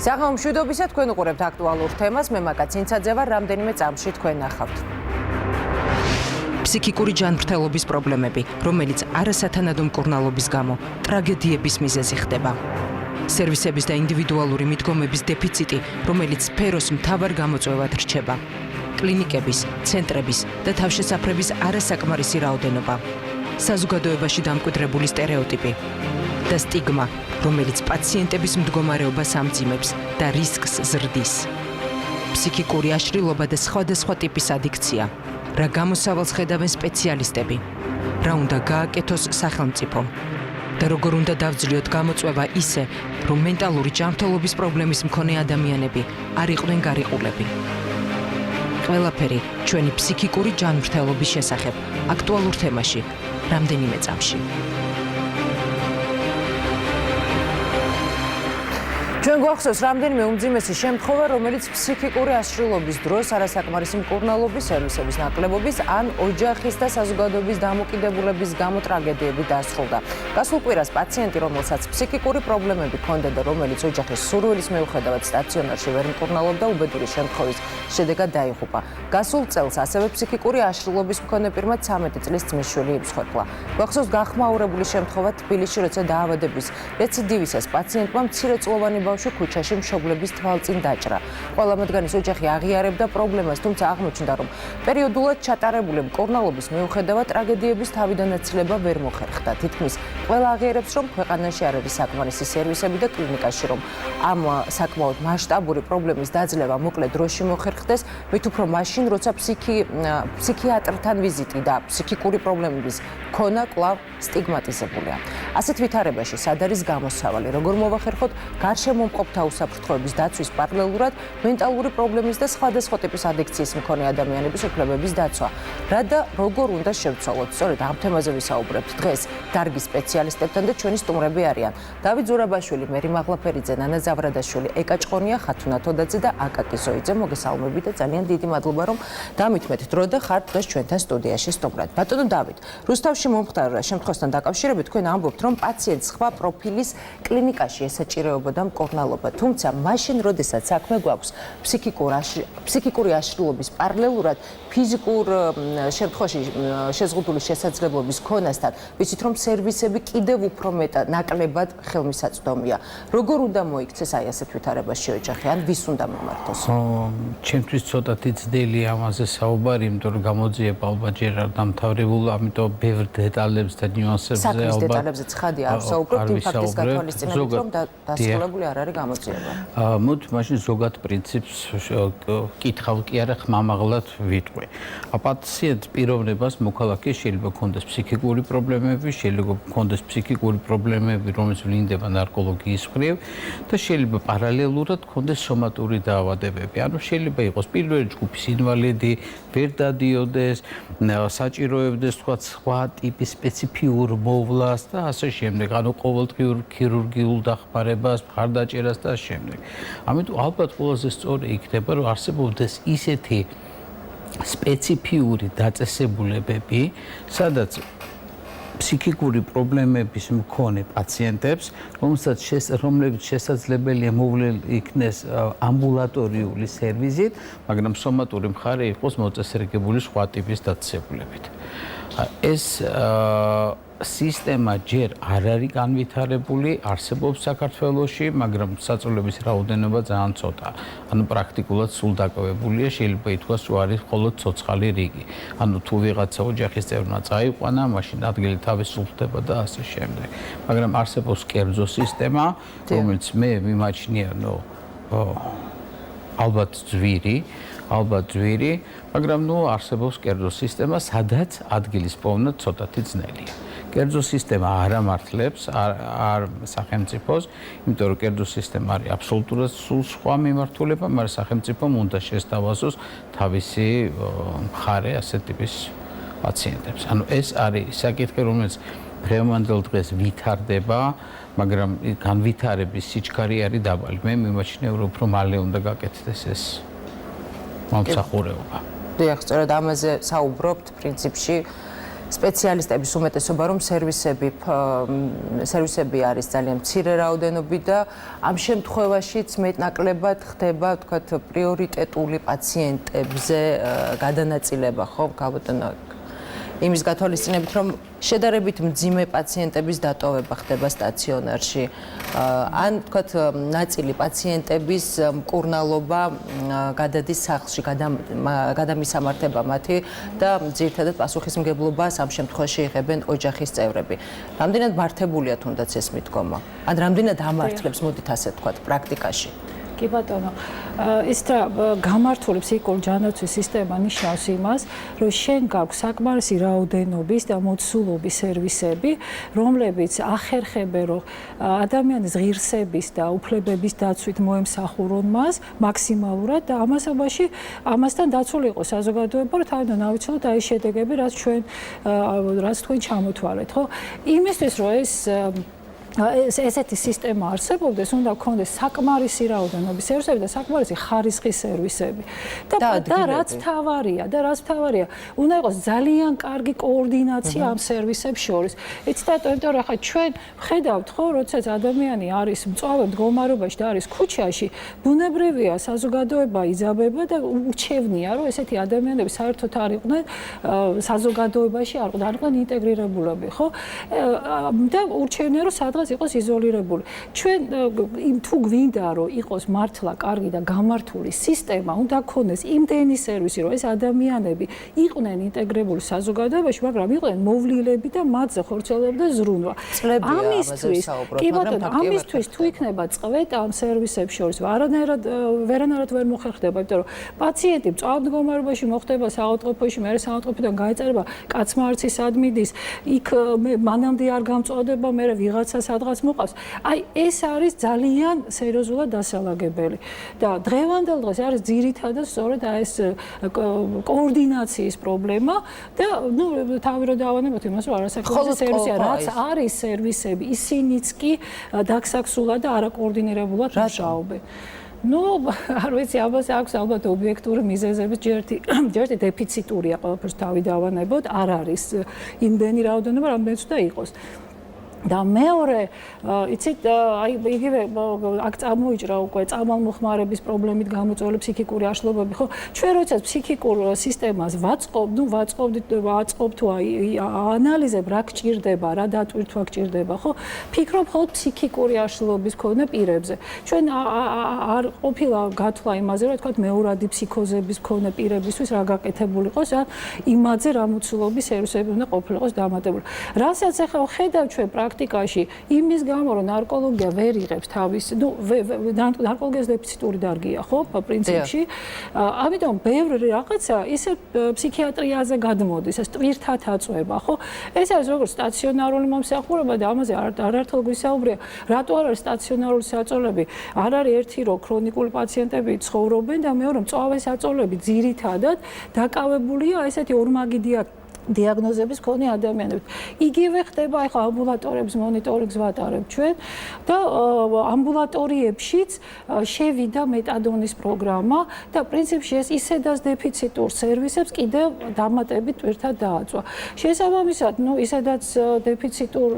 საღამო მშვიდობისა, თქვენ უყურებთ აქტუალურ თემას, მე მაკაცინცაძე ვარ, რამდენიმე წამში თქვენ ნახავთ. ფსიქიკური ჯანმრთელობის პრობლემები, რომელიც არასათანადო მკურნალობის გამო ტრაგედიების მიზეზი ხდება. სერვისების და ინდივიდუალური მიდგომების დეფიციტი, რომელიც სფეროს მთავარ გამოწვევად რჩება. კლინიკების, ცენტრების და თავშესაფრების არასაკმარისი რაოდენობა. საზოგადოებაში დამკვიდრებული სტერეოტიპი და სტიგმა, რომელიც პაციენტების მდგომარეობას ამძიმებს და რისკს ზრდის. ფსიქიკური აშლილობა და სხვადასხვა ტიპის ადიქცია. რა გამოსავალს ხედავენ სპეციალისტები, რა უნდა გააკეთოს სახელმწიფო და როგორ უნდა დავძლიოთ გამოწვევა ისე, რომ მენტალური ჯანმრთელობის პრობლემის მქონე ადამიანები არ იყვნენ გარიყულები. ყველაფერი ჩვენი ფსიქიკური ჯანმრთელობის შესახებ აქტუალურ თემაში რამდენიმე წამში. ჩვენ გვახსოვს რამდენიმე უმძიმესი შემთხვევა, რომელიც ფსიქიკური აშლილობის დროს არასაკმარისი მკურნალობის, სერვისების ნაკლებობის ან ოჯახის და საზოგადოების დამოკიდებულების გამო ტრაგედიები დასრულდა. გასულ კვირას პაციენტი, რომელსაც ფსიქიკური პრობლემები ჰქონდა და რომელიც ოჯახის სურვილის მიუხედავად სტაციონარში ვერ მკურნალობდა, უბედური შემთხვევის შედეგად დაიღუპა. გასულ წელს ასევე ფსიქიკური აშლილობის მქონე პირმა 13 წლის ძმის შვილი იფსხვერპლა. გვახსოვს გახმაურებული შემთხვევა თბილისში, როცა დაავადების რეციდივისას პაციენტმა მცირეწლოვანი ქუჩაში მშობლების თვალწინ დაჭრა. ყველა მათგანის ოჯახი აღიარებდა პრობლემას, თუმცა აღმოჩნდა, რომ პერიოდულად ჩატარებული მკურნალობის მიუხედავად ტრაგედიების თავიდანაცილება ვერ მოხერხდა. თითქმის ყველა აღიარებს, რომ ქვეყანაში არ არის საკმარისი სერვისები და კლინიკაში, რომ ამ საკმაოდ მასშტაბური პრობლემის დაძლევა მოკლე დროში მოხერხდეს, მით უფრო მაშინ, როცა ფსიქიატრთან ვიზიტი და ფსიქიკური პრობლემების ქონა კვლავ სტიგმატიზებულია. ასეთ ვითარებაში სად არის გამოსავალი, როგორ მოვახერხოთ გარშემომყოფთა უსაფრთხოების დაცვის პარალელურად მენტალური პრობლემის და სხვადასხვა ტიპის ადიქციის მქონე ადამიანების უფლებების დაცვა. რა და როგორ უნდა შევცვალოთ? სწორედ ამ თემაზე ვისაუბრებთ დღეს დარგის სპეციალისტებთან და ჩვენი სტუმრები არიან დავით ზურაბაშვილი, მერი მაღლაფერიძე, ზავრადაშვილი, ჭყონია, ხათუნა თოდაძე და აკაკი ზოიძე. მოგესალმებით და ძალიან დიდი მადლობა, რომ დამითმეთ დრო და ხართ დღეს ჩვენთან სტუდიაში სტუმრად. ბატონო დავით, რუსთავში მომხდარ შემთხვევასთან დაკავშირებით თქვენ ამბობთ, რომ პაციენტს სხვა პროფილის კლინიკაში ესაჭირეობოდა მკურნალობა, თუმცა მაშინ, როდესაც საქმე გვაქვს ფსიქიკური აშლილობის პარალელურად ფიზიკურ შემთხვევაში შეზღუდული შესაძლებლობის ქონასთან, ვიცით, რომ სერვისები კიდევ უფრო ნაკლებად ხელმისაწვდომია. როგორ უნდა მოიქცეს აი ასეთ ვითარებაში ოჯახი, ან ვის უნდა მომართოს? ჩემთვის ცოტათი ძნელი ამაზე საუბარი, იმიტომ რომ გამოძიება ალბათ ჯერ არ დამთავრებულა, ამიტომ ბევრ დეტალებს და ნიუანსებზე საქმის დეტალებზე ცხადი არ ვსაუბრობთ, იმ ფაქტის გათვალისწინებით, რომ დასრულებული არ არის გამოძიება. მოთ მაშინ ზოგად პრინციპს კითხავ კი არა ხმამაღლად ვიტყვი. პაციენტს პიროვნებას მოქალაქე შეიძლება ჰქონდეს ფსიქიკური პრობლემები, შეიძლება ჰქონდეს ფსიქიკური პრობლემები, რომელიც ვლინდება ნარკოლოგიის მხრივ და შეიძლება პარალელურად ჰქონდეს სომატური დაავადებები. ანუ შეიძლება იყოს პირველი ჯგუფის ინვალიდი, ვერ დადიოდეს, საჭიროებდეს თქვა სხვა ტიპის სპეციფიურ მოვლას და ასე შემდეგ. ანუ ყოველდღიურ ქირურგიულ დახმარებას, მხარდაჭერას და შემდეგ. ამიტომ ალბათ ყველაზე სწორი იქნება, რომ არსებობდეს ისეთი სპეციფიური დაწესებულებები, სადაც ფსიქიკური პრობლემების მქონე პაციენტებს, რომლებიც შესაძლებელია მოვლენ იქნეს ამბულატორიული სერვისით, მაგრამ სომატური მხარე იყოს მოწესრიგებული სხვა ტიპის დაწესებულებით. ეს სისტემა ჯერ არ არის განვითარებული, არსებობს საქართველოში, მაგრამ საწოლების რაოდენობა ძალიან ცოტა. ანუ პრაქტიკულად სულ დაკავებულია, შეიძლება ითქვას, რომ არის მხოლოდ ცოცხალი რიგი. ანუ თუ ვიღაცა ოჯახის წევრმა წაიყვანა, მაშინ ადგილი თავისუფლდება და ასე შემდეგ. მაგრამ არსებობს კერძო სისტემა, რომელიც მე მიმაჩნია, ალბათ ძვირი, მაგრამ არსებობს კერძო სისტემა, სადაც ადგილის პოვნა ცოტათი ძნელია. კერძო სისტემა არ ამართლებს არ სახელმწიფოს, იმიტომ რომ კერძო სისტემა არის აბსოლუტურად სულ სხვა მიმართულება, მაგრამ სახელმწიფომ უნდა შესთავაზოს თავისი მხარე ასეთ ტიპის პაციენტებს. ანუ ეს არის საკითხი, რომელიც დღევანდელ დღეს ვითარდება, მაგრამ განვითარების სიჩქარე არის დაბალი. მე მიმაჩნია, რომ უფრო მალე უნდა გაკეთდეს ეს მომსახურება. დიახ, სწორედ ამაზე საუბრობთ პრინციპში. სპეციალისტების უმეტესობა რომ სერვისები არის ძალიან მცირე რაოდენობით და ამ შემთხვევაშიც მეტნაკლებად ხდება თქვათ პრიორიტეტული პაციენტებზე გადანაწილება ხო გაბატონო იმის გათვალისწინებით რომ შედარებით მძიმე პაციენტების დატოვება ხდება სტაციონარში ან თქვათ ნაწილი პაციენტების მკურნალობა გადადის სახლში გადამისამართება მათი და ძირითადად პასუხისმგებლობას ამ შემთხვევაში იღებენ ოჯახის წევრები. Რამდენად მართებულია თუნდაც ეს მიდგომა? ან რამდენად ამართლებს მოდით ასე თქვათ პრაქტიკაში? კი ბატონო, ის და გამართული ფსიქიკური ჯანდაცვის სისტემა ნიშნავს იმას, რომ შენ გაქვს საკმარისი რაოდენობის და მოცულობის სერვისები, რომლებიც ახერხებენ, რომ ადამიანის ღირსების და უფლებების დაცვით მოემსახურონ მას მაქსიმალურად და ამასთან დაცული იყოს საზოგადოება, რომ თავიდან ავიცილოთ აი შედეგები, რაც თქვენ ჩამოთვალეთ, ხო? იმისთვის, რომ ესეთი სისტემა არსებობდეს, უნდა გქონდეს საკმარისი რაოდენობის სერვისები და საკმარისი ხარისხის სერვისები. და რაც თავარია, უნდა იყოს ძალიან კარგი კოორდინაცია ამ სერვისებს შორის. იცით, იმიტომ რომ ხა ჩვენ ხედავთ ხო, როდესაც ადამიანი არის მწვავე მდგომარეობაში და არის ქუჩაში, ბუნებრივია საზოგადოება იძაბება და ურჩევნია, რომ ესეთი ადამიანები საერთოდ არ იყვნენ საზოგადოებაში, არ იყვნენ ინტეგრირებულები, ხო? და ურჩევნია, რომ სადღაც იყოს იზოლირებული. ჩვენ თუ გვინდა რომ იყოს მართლა კარგი და გამართული სისტემა, უნდა გქონდეს იმდენი სერვისი, რომ ეს ადამიანები იყვნენ ინტეგრირებული საზოგადოებაში, მაგრამ იყვნენ მოვლილები და მათზე ხორციელობდა ზრუნვა. ამისთვის თუ იქნება წვეტა ამ სერვისებს შორის, ვერანაირად ვერ მოხერხდება, იმიტომ რომ პაციენტი მწვავე მდგომარეობაში მოხდება საავადმყოფოში, მერე საავადმყოფოდან გაეწერება კაცმარცის ადმინის, იქ მანამდე არ გამწვავდება, მერე ვიღაცა სადღაც მოყავს. აი ეს არის ძალიან სერიოზულად დასალაგებელი. და დღევანდელ დღეს არის ძირითადად სწორედ ეს კოორდინაციის პრობლემა და თავი რომ დავანებოთ იმას, რომ არასაკმარისი სერვისია, რაც არის სერვისები, ისინიც კი დაგსაქსულად და არაკოორდინირებულად მუშაობენ. არ ვიცი, ამას აქვს ალბათ ობიექტური მიზეზების ჯერ დეფიციტურია ყველაფერს თავი დავანებოთ, არ არის იმდენი რაოდენობა, რამდენიც უნდა იყოს. და მეორე, იცით, იგივე აქ წამოიჭრა უკვე წამალმოხმარების პრობლემით გამოწვეული ფსიქიკური აშლილობები, ხო? ჩვენ როდესაც ფსიქიკურ სისტემას ვაწყობთ თუ ანალიზებ რა გჭირდება, რა დატვირთვა გჭირდება, ხო? ფიქრობ ხოლმე ფსიქიკური აშლილობის მქონე პირებზე. ჩვენ არ ყოფილა გათვლა იმაზე, რომ თქვა მეორადი ფსიქოზების მქონე პირებისთვის რა გაკეთებული იყოს, ან იმაზე რა მოცულობის სერვისები უნდა ყოფილიყოს დამატებული. რასაც ახლა ხედავ ჩვენ პრაქტიკაში იმის გამო რომ ნარკოლოგია ვერ იღებს თავის, ნარკოლოგიას დეფიციტური დარგია, ხო, პრინციპში. ამიტომ ბევრი რაღაცა ისე ფსიქიატრიაზე გადმოდის, ეს ტვირთად აწვება, ხო? ეს არის როგორც სტაციონარული მომსახურება და ამაზე არაერთხელ გვისაუბრია, რატო არ არის სტაციონარული საწოლები? არ არის ერთი რომ ქრონიკული პაციენტები ცხოვრობენ და მეორე მწვავე საწოლები ძირითადად დაკავებულია ესეთი ორმაგი დიაგნოზების მქონე ადამიანები. იგივე ხდება ახლა ამბულატორიების მონიტორინგს ვატარებთ ჩვენ და ამბულატორიებშიც შევიდა მეტადონის პროგრამა და პრინციპში ეს ისედაც დეფიციტურ სერვისებს კიდევ დამატებით ტვირთად დააწვა. შესაბამისად, ისედაც დეფიციტურ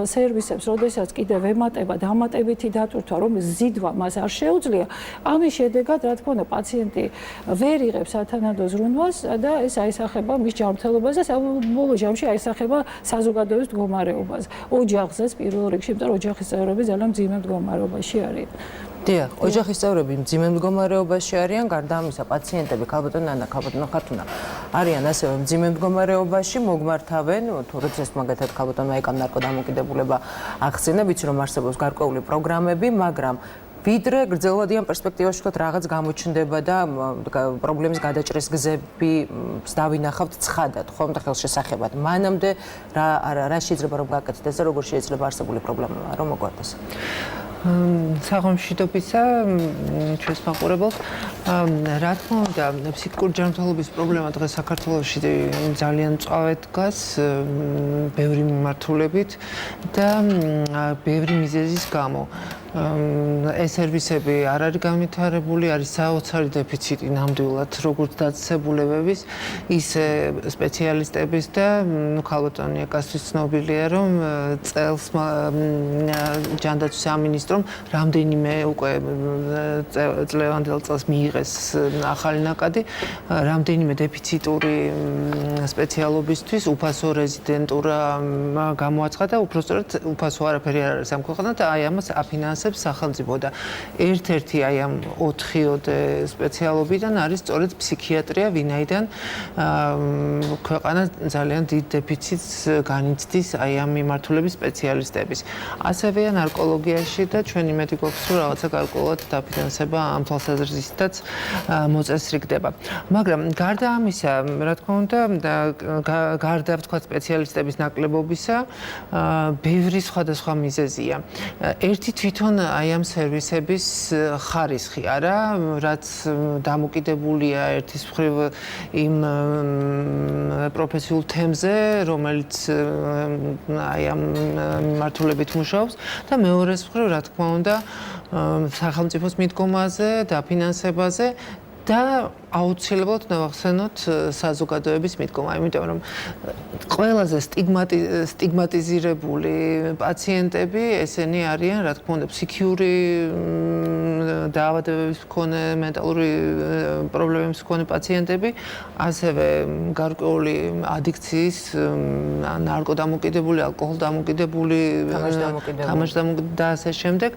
სერვისებს, როდესაც კიდევ ემატება დამატებითი დატვირთვა, რომელიც ზიდვა მას არ შეუძლია, ამის შედეგად, რა თქმა უნდა, პაციენტი ვერ იღებს სათანადო ზრუნვას და ეს აისახება მის ჯანმრთელობას და ბოლო ჯამში აისახება საზოგადოების მდგომარეობას. ოჯახზეც პირველ რიგში, იმიტომ რომ ოჯახის წევრები ძალიან მძიმე მდგომარეობაში არიან. დიახ, ოჯახის წევრები მძიმე მდგომარეობაში არიან, გარდა ამისა, პაციენტები, ქალბატონი ანა, ქალბატონი ხათუნა, არიან ასევე მძიმე მდგომარეობაში, მოგმართავენ, თუ როდესაც მაგათად ქალბატონმა ეკამ ნარკოდამოკიდებულება ახსენა, ვიცი რომ არსებობს გარკვეული პროგრამები, მაგრამ ვიდრე გრძელვადიან პერსპექტივაში ვთქვათ რაღაც გამოჩნდება და პრობლემის გადაჭრის გზები დავინახავთ ცხადად, ხომ და ხელშესახებად. მანამდე რა შეიძლება რომ გაკეთდეს და როგორ შეიძლება არსებული პრობლემა რომ მოგვარდეს? საღამოშიდობისა ჩვენს მაყურებელს, რა თქმა უნდა, ფსიქიკური ჯანმრთელობის პრობლემა დღეს საქართველოში ძალიან მწვავედ დგას, ბევრი მიმართულებით და ბევრი მიზეზის გამო. ეს სერვისები არ არის განვითარებული, არის საოცარი დეფიციტი ნამდვილად როგორც დაწესებულებების, ისე სპეციალისტების და ქალბატონი აკასთვის ცნობილია, რომ წელს ჯანდაცვის სამინისტრომ რამდენიმე უკვე წლევანდელ წელს მიიღეს ახალი ნაკადი, რამდენიმე დეფიციტური სპეციალობისთვის უფასო რეზიდენტურა გამოაცხადა, უпростоრად უფასო არაფერი არ არის ამ ქვეყანად, აი ამას აფინანსებს სახელმწიფო და ერთ-ერთი აი ამ 4-ოდე სპეციალობიდან არის სწორედ ფსიქიატრია, ვინაიდან ქვეყანა ძალიან დიდ დეფიციტს განიცდის აი ამ მიმართულების სპეციალისტების. ასევეა ნარკოლოგიაში და ჩვენი იმედი გვაქვს, რომ რაღაცა გარკვეულად დაფინანსება ამ თვალსაზრისითაც მოწესრიგდება. მაგრამ გარდა ამისა, რა თქმა უნდა, გარდა ვთქვათ სპეციალისტების ნაკლებობისა, ბევრი სხვადასხვა მიზეზია. ერთი თვითონ აი ამ სერვისების ხარისხი არა, რაც დამოკიდებულია ერთის მხრივ იმ პროფესიულ თემზე, რომელიც აი ამ მიმართულებით მუშაობს და მეორეს მხრივ, რა თქმა უნდა, სახელმწიფოს მიდგომაზე, დაფინანსებაზე და აუცილებლად ნავახსენოთ საზოგადოების მიდგომა, იმიტომ რომ ყველაზე სტიგმატიზირებული პაციენტები ესენი არიან, რა თქმა უნდა, ფსიქიური დაავადებების მქონე, მენტალური პრობლემების მქონე პაციენტები, ასევე გარკვეული ადიქციის, ნარკოდამოკიდებული, ალკოჰოლდამოკიდებული, თამაშდამოკიდებული და ასე შემდეგ.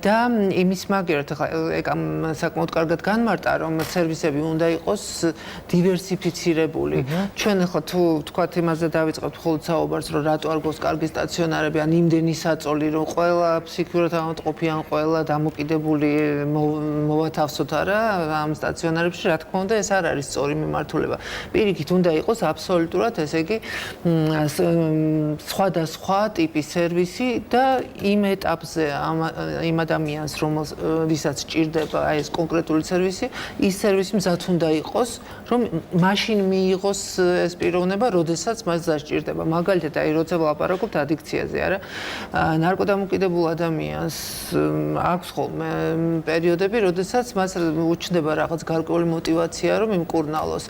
და იმის მაგერად ახლა ეკამ საკმაოდ კარგად განმარტა, რომ სერვისები უნდა იყოს დივერსიფიცირებული. ჩვენ ახლა თუ ვთქვათ იმაზე დავიწყებთ მხოლოდ საუბარს, რომ რატო არ გვაქვს კარგი სტაციონარები, ან იმდენი საწოლი, რომ ყველა ფსიქიურად ავადმყოფი ან ყველა დამოკიდებული მოვათავსოთ არა ამ სტაციონარებში, რა თქმა უნდა, ეს არ არის სწორი მიმართულება. პირიქით უნდა იყოს აბსოლუტურად, ესე იგი, სხვადასხვა ტიპის სერვისი და იმ ეტაპზე იმ ადამიანს, ვისაც სჭირდება აი ეს კონკრეტული სერვისი, ის სერვისი მზად უნდა იყოს, რომ მაშინ მიიღოს ეს პიროვნება, როდესაც მას დასჭირდება. მაგალითად, აი როცა ვლაპარაკობთ ადიქციაზე, არა? ნარკოდამოკიდებულ ადამიანს აქვს ხოლმე პერიოდები, როდესაც მას უჩნდება რაღაც გარკვეული мотиваცია, რომ იმკურნალოს.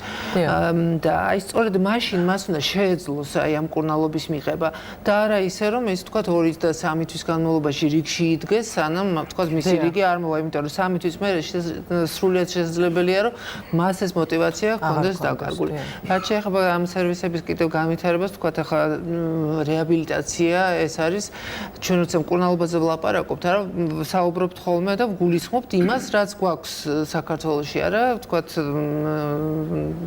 და აი სწორედ მაშინ მას უნდა შეეძლოს აი ამ კურნალობის მიღება და არა ისე, რომ ის თქვათ 2 და 3 თვის განმავლობაში რიგში იდგეს, სანამ თქვათ მისი რიგი არ მოვა, იმიტომ რომ 3 თვის მერე სრულიად შესაძლებელია, რომ მას ეს мотиваცია ჰქონდეს დაკარგული. რაც შეეხება ამ სერვისების კიდევ განვითარებას, თქვათ ახლა რეაბილიტაცია, ეს არის ჩვენ როცა მკურნალობაზე ვლაპარაკობთ, არა, საუბრობთ ხოლმე და ვგულისხმობთ იმას, რაც გვაქვს საქართველოში, არა, თქვათ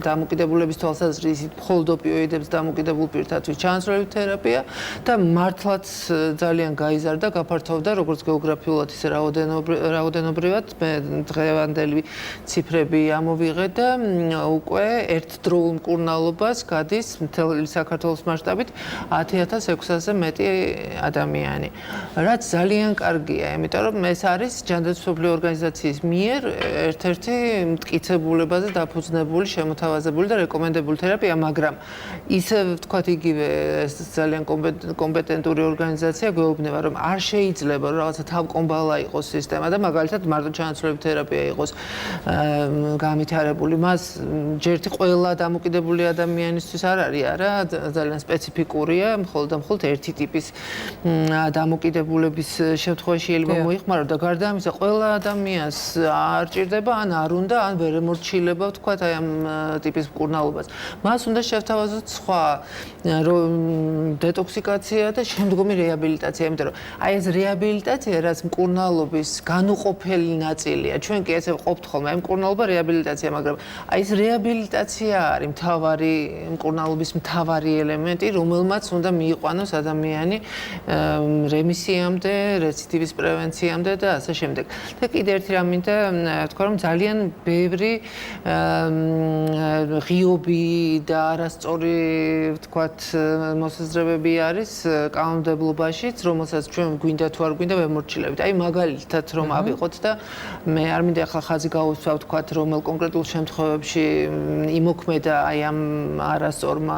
დამოკიდებულების თვალსაზრისით მხოლოდ ოპიოიდებს დამოკიდებულ პირთათვის ჩანაცვლელი თერაპია და მართლაც ძალიან გაიზარდა, გაფართოვდა როგორც გეოგრაფიულად, ისე რაოდენობრივად. მე დღევანდელი ციფრები ამოვიღე და უკვე ერთდროულ მკურნალობას გადის მთელი საქართველოს მასშტაბით 10,600-ზე მეტი ადამიანი. რაც ძალიან კარგია, იმიტომ რომ ეს არის ჯანდაცვის ორგანიზაციის მიერ ერთ-ერთი მტკიცებულებაზე დაფუძნებული, შემოთავაზებული და რეკომენდებული თერაპია, მაგრამ ისე ვთქვათ იგივე ეს ძალიან კომპეტენტური ორგანიზაცია გვეუბნება, რომ არ შეიძლება რომ რაღაცა თავკომბალა იყოს სისტემა და მაგალითად მარტო ჩანაცვლელი თერაპია იყოს განვითარებული. მას ჯერთი ყველა დამოკიდებული ადამიანისთვის არ არის, არა, ძალიან სპეციფიკურია, მხოლოდ და მხოლოდ ერთი ტიპის დამოკიდებულების შემთხვევაში შეიძლება მოიხმარო და გარდა ამისა, ყველა ადამიანს არ ჭირდება, ან არ უნდა, ან ვერ ემორჩილება, ვთქვათ, აი ამ ტიპის მკურნალობას. მას უნდა შევთავაზოთ სხვა დეტოქსიკაცია და შემდგომი რეაბილიტაცია, იმიტომ რომ აი ეს რეაბილიტაცია, რაც მკურნალობის განუყოფელი ნაწილია. ჩვენ კი ესე ვყოფთ ხოლმე, აი მკურნალობა რეაბილიტაცია, მაგრამ აი ეს რეაბილიტაცია არის მთავარი მკურნალობის მთავარი ელემენტი, რომელმაც უნდა მიიყვანოს ადამიანი რემისიამდე, რეციდივის პრევენციამდე და ასე შემდეგ. და კიდე ერთი რამ მინდა თქვა, რომ ძალიან ბევრი ღიობი და არასწორი, ვთქვათ, მოსაზრებები არის კანონმდებლობაშიც, რომელსაც ჩვენ გვინდა თუ არ გვინდა ვემორჩილებით. აი მაგალითად რომ ავიღოთ და მე არ მინდა ახლა ხაზი გავუსვა, ვთქვათ, რომელ კონკრეტულ შემთხვევებში იმოქმედა აი ამ არასწორმა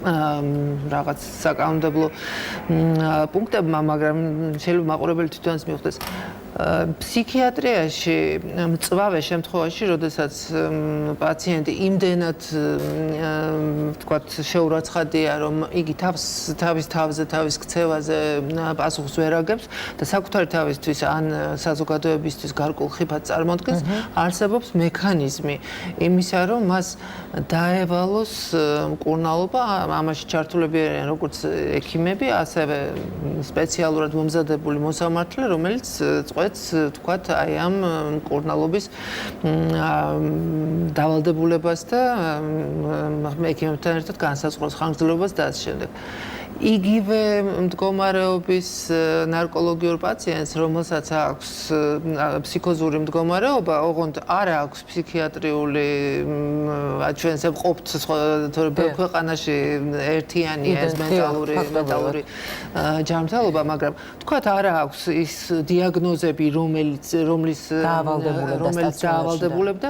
რაღაც საკანონმდებლო პუნქტებმა, მაგრამ შეიძლება მაყურებელი თვითონაც მიხვდეს. ფსიქიატრიაში მწვავე შემთხვევაში, როდესაც პაციენტი იმდენად ვთქვათ, შეურაცხადია, რომ იგი თავის თავზე, თავის ქცევაზე პასუხს ვერ აგებს და საკუთარი თავისთვის ან საზოგადოებისთვის გარკვეულ ხიფათს წარმოადგენს, არსებობს მექანიზმი იმისა, რომ მას დაევალოს მკურნალობა, ამაში ჩართულები არიან როგორც ექიმები, ასევე სპეციალურად მომზადებული მოსამართლე, რომელიც თქვათ, აი ამ მკურნალობის დავალდებულებას და ექიმებთან ერთად განსაზღვროს ხანგრძლივობას და ასე შემდეგ. იგივე მდგომარეობის ნარკოლოგიურ პაციენტს, რომელსაც აქვს ფსიქოზური მდგომარეობა, ოღონდ არ აქვს ფსიქიატრიული, ჩვენს ყოფთ ბევრ ქვეყანაში ერთიანია ეს მენტალური ჯანმრთელობა, მაგრამ თქვათ არ აქვს ის დიაგნოზები, რომლის დაავალდებულებდა.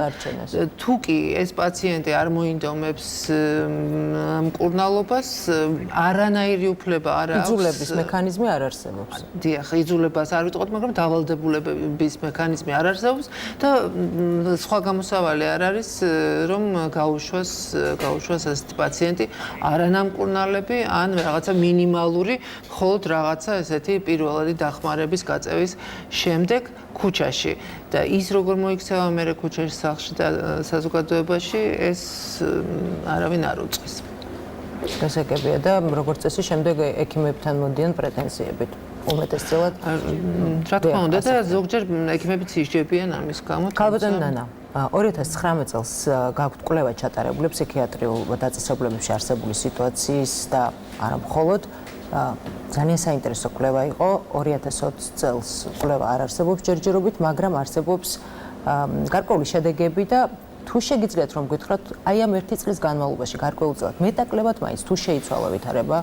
თუ კი ეს პაციენტი არ მოინდომებს მკურნალობას, არანაირი უფლება არ აქვს. იძულების მექანიზმი არ არსებობს. დიახ, იძულებას არ ვიტყოდ, მაგრამ დავალდებულების მექანიზმი არ არსებობს და სხვა გამოსავალი არ არის, რომ გაუშვას ასეთი პაციენტი არანამკურნალები ან რაღაცა მინიმალური, მხოლოდ რაღაცა ესეთი პირველადი დახმარების გაწევის შემდეგ ქუჩაში და ის როგორ მოიქცევა მერე ქუჩაში, სახლში და საზოგადოებაში, ეს არავინ არ უწყის. გასაგებია და როგორც წესი შემდეგ ექიმებთან მოდიან პრეტენზიებით. უმეტესწილად რა თქმა უნდა და ზოგჯერ ექიმებიც ისჯებიან ამის გამო. ქალბატონი ნანა, 2019 წელს გაქვთ კვლევა ჩატარებული ფსიქიატრიულ დაწესებულებებში არსებული სიტუაციის და არა მხოლოდ ძალიან საინტერესო კვლევა იყო. 2020 წელს კვლევა არ არსებობს ჯერჯერობით, მაგრამ არსებობს გარკვეული შედეგები და თუ შეგიძლიათ რომ გითხრათ, აი ამ ერთი წლის განმავლობაში გარკვეულწილად მეტაკლებად მაინც თუ შეიცვალა ვითარება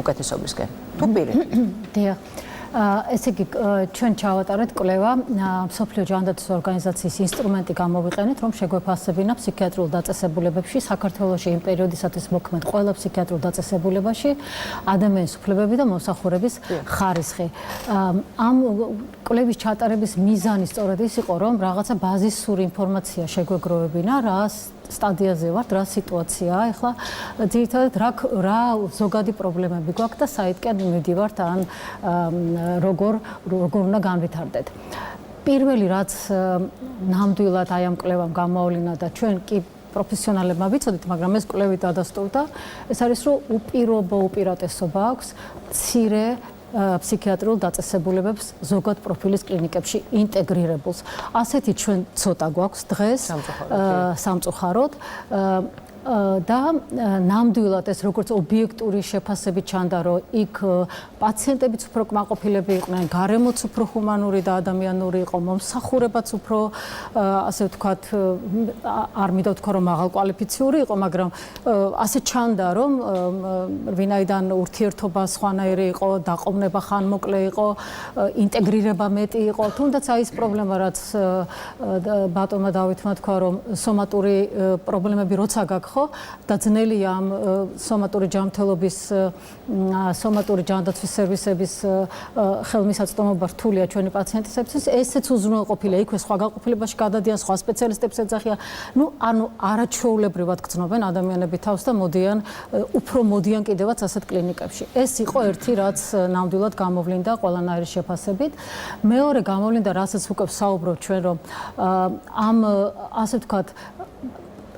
უკეთესობისკენ. თუ პირით. დიახ. ესე იგი, ჩვენ ჩავატარეთ კვლევა მსოფლიო ჯანდაცვის ორგანიზაციის ინსტრუმენტი გამოვიყენეთ, რომ შეგვეფასებინა ფსიქიატრიულ დაწესებულებებში საქართველოში იმ პერიოდისათვის მოქმედ ყველა ფსიქიატრიულ დაწესებულებაში ადამიანის უფლებები და მომსახურების ხარისხი. ამ კვლევის ჩატარების მიზანი სწორედ ის იყო, რომ რაღაცა ბაზისური ინფორმაცია შეგვეგროვებინა, რა სტადიაზე ვართ, რა სიტუაციაა, ეხლა ძირითადად რა ზოგადი პრობლემები გვაქვს და საითკენ მივდივართ ან როგორ უნდა განვითარდეთ. პირველი რაც ნამდვილად აი ამ კვლევამ გამოავლინა და ჩვენ კი პროფესიონალებმა ვიცოდით, მაგრამ ეს კვლევით დადასტურდა, ეს არის რომ უპირატესობა აქვს მცირე ფსიქიატრიულ დაწესებულებებს ზოგად პროფილის კლინიკებში ინტეგრირებულს. ასეთი ჩვენ ცოტა გვაქვს დღეს სამწუხაროდ და ნამდვილად ეს როგორც ობიექტური შეფასებით ჩანდა, რომ იქ პაციენტებიც უფრო კმაყოფილები იყვნენ, გარემოც უფრო ჰუმანური და ადამიანური იყო, მომსახურებაც უფრო ასე ვთქვათ, არ მინდა ვთქვა, რომ მაღალკვალიფიციური იყო, მაგრამ ასე ჩანდა, რომ ვინაიდან ურთიერთობა სხვანაირი იყო, დაყოვნება ხანმოკლე იყო, ინტეგრირება მეტი იყო, თუნდაც აი ეს პრობლემა, რაც ბატონმა დავითმა თქვა, რომ სომატური პრობლემები როცა გაქვს და ძნელია ამ სომატური ჯანმრთელობის, სომატური ჯანდაცვის სერვისების ხელმისაწვდომობა რთულია ჩვენი პაციენტებისთვის, ესეც უზრუნველყოფილია, იქვე სხვა გაყოფილებაში გადადიან, სხვა სპეციალისტებს ეძახიან, ანუ არაჩვეულებრივად გრძნობენ ადამიანები თავს და უფრო მოდიან კიდევაც ასეთ კლინიკებში. ეს იყო ერთი, რაც ნამდვილად გამოვლინდა ყველანაირი შეფასებით. მეორე გამოვლინდა, რასაც უკვე ვსაუბრობ ჩვენ, რომ ამ ასე ვთქვათ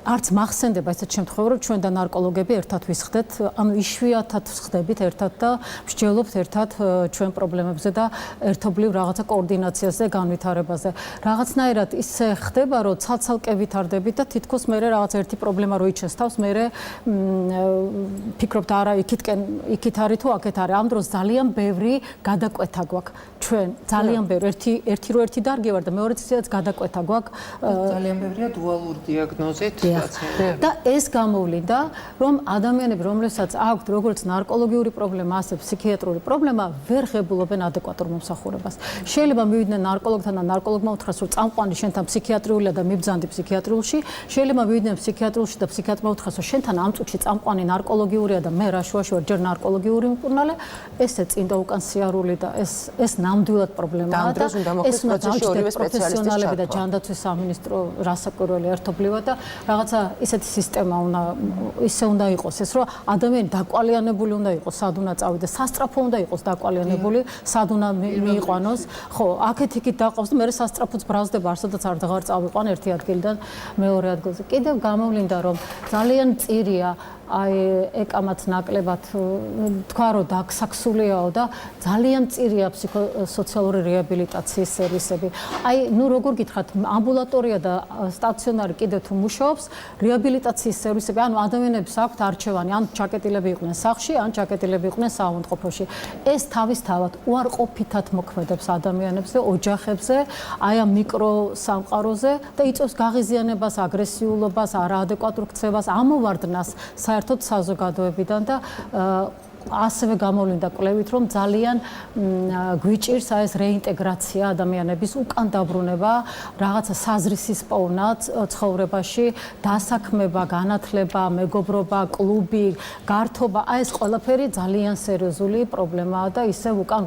არც მახსენდება ესეთ შემთხვევაში, რომ ჩვენ და ნარკოლოგები ერთად ვისხდეთ, ანუ იშვიათად ვსხდებით ერთად და ვსჯელობთ ერთად ჩვენ პრობლემებზე და ერთობლივ რაღაცა კოორდინაციაზე, განვითარებაზე. რაღაცნაირად ისე ხდება, რომ ცალ-ცალკე ვითარდებით და თითქოს მერე რაღაც ერთი პრობლემა რო იჩენს თავს, მერე ფიქრობთ არა, იქით არის თუ აქეთ არის. ამ დროს ძალიან ბევრი გადაკვეთა გვაქვს ჩვენ, ძალიან ბევრი. ერთი დარგი ვარ და მეორე ცეცადაც გადაკვეთა გვაქვს. ძალიან ბევრია დუალური დიაგნოზით. სიტუაცია. და ეს გამოვლინდა, რომ ადამიანები, რომლებსაც აქვთ როგორც ნარკოლოგიური პრობლემა, ასე ფსიქიატრული პრობლემა, ვერ ღებულობენ ადეკვატურ მომსახურებას. შეიძლება მივიდნენ ნარკოლოგთან და ნარკოლოგმა უთხრას, რომ წამყვანი შენთან ფსიქიატრიულია და მიბრძანდი ფსიქიატრიულში. შეიძლება მივიდნენ ფსიქიატრიულში და ფსიქიატრმა უთხრას, რომ შენთან ამ წუთში წამყვანი ნარკოლოგიურია და მე რა შუაში ვარ, ჯერ ნარკოლოგიური მკურნალე. ესე წინ და უკან სიარული და ეს ნამდვილად პრობლემაა და ეს უნდა დავჭდეთ პროფესიონალები და ჯანდაცვის სამინისტრო რასაკვირველი ერთობლივად და რაღაცა ისეთი სისტემა უნდა ისე უნდა იყოს ეს, რომ ადამიანი დაკვალიანებული უნდა იყოს, სად უნდა წავიდეს, სასწრაფო უნდა იყოს დაკვალიანებული, სად უნდა მიიყვანოს. ხო, აქეთ-იქით დაყავს და მე სასწრაფოც ბრალდება, არცადაც არ დაღარ წავიყვან ერთი ადგილიდან მეორე ადგილზე. კიდევ გამოვლინდა, რომ ძალიან მწირია აი ეკამაც ნაკლებად თქვა რომ დაგსაქსულიაო და ძალიან მწირია ფსიქოსოციალური რეაბილიტაციის სერვისები. აი ნუ როგორ გითხრათ, ამბულატორია და სტაციონარი კიდევ თუ მუშაობს, რეაბილიტაციის სერვისები, ანუ ადამიანებს აქვთ არჩევანი, ან ჩაკეტილები იყვნენ სახლში, ან ჩაკეტილები იყვნენ საავადმყოფოში. ეს თავისთავად უარყოფითად მოქმედებს ადამიანებზე, ოჯახებზე, აი ამ მიკრო სამყაროზე და იწვევს გაღიზიანებას, აგრესიულობას, არაადეკვატურ ქცევას, ამოვარდნას საერთოდ საზოგადოებიდან და ასევე გამოვლინდა კვლევით, რომ ძალიან გვიჭირს ეს რეინტეგრაცია ადამიანების უკან დაბრუნება, რაღაცა საზრისის პოვნა ცხოვრებაში, დასაქმება, განათლება, მეგობრობა, კლუბი, გართობა, ეს ყველაფერი ძალიან სერიოზული პრობლემაა და ისევ უკან.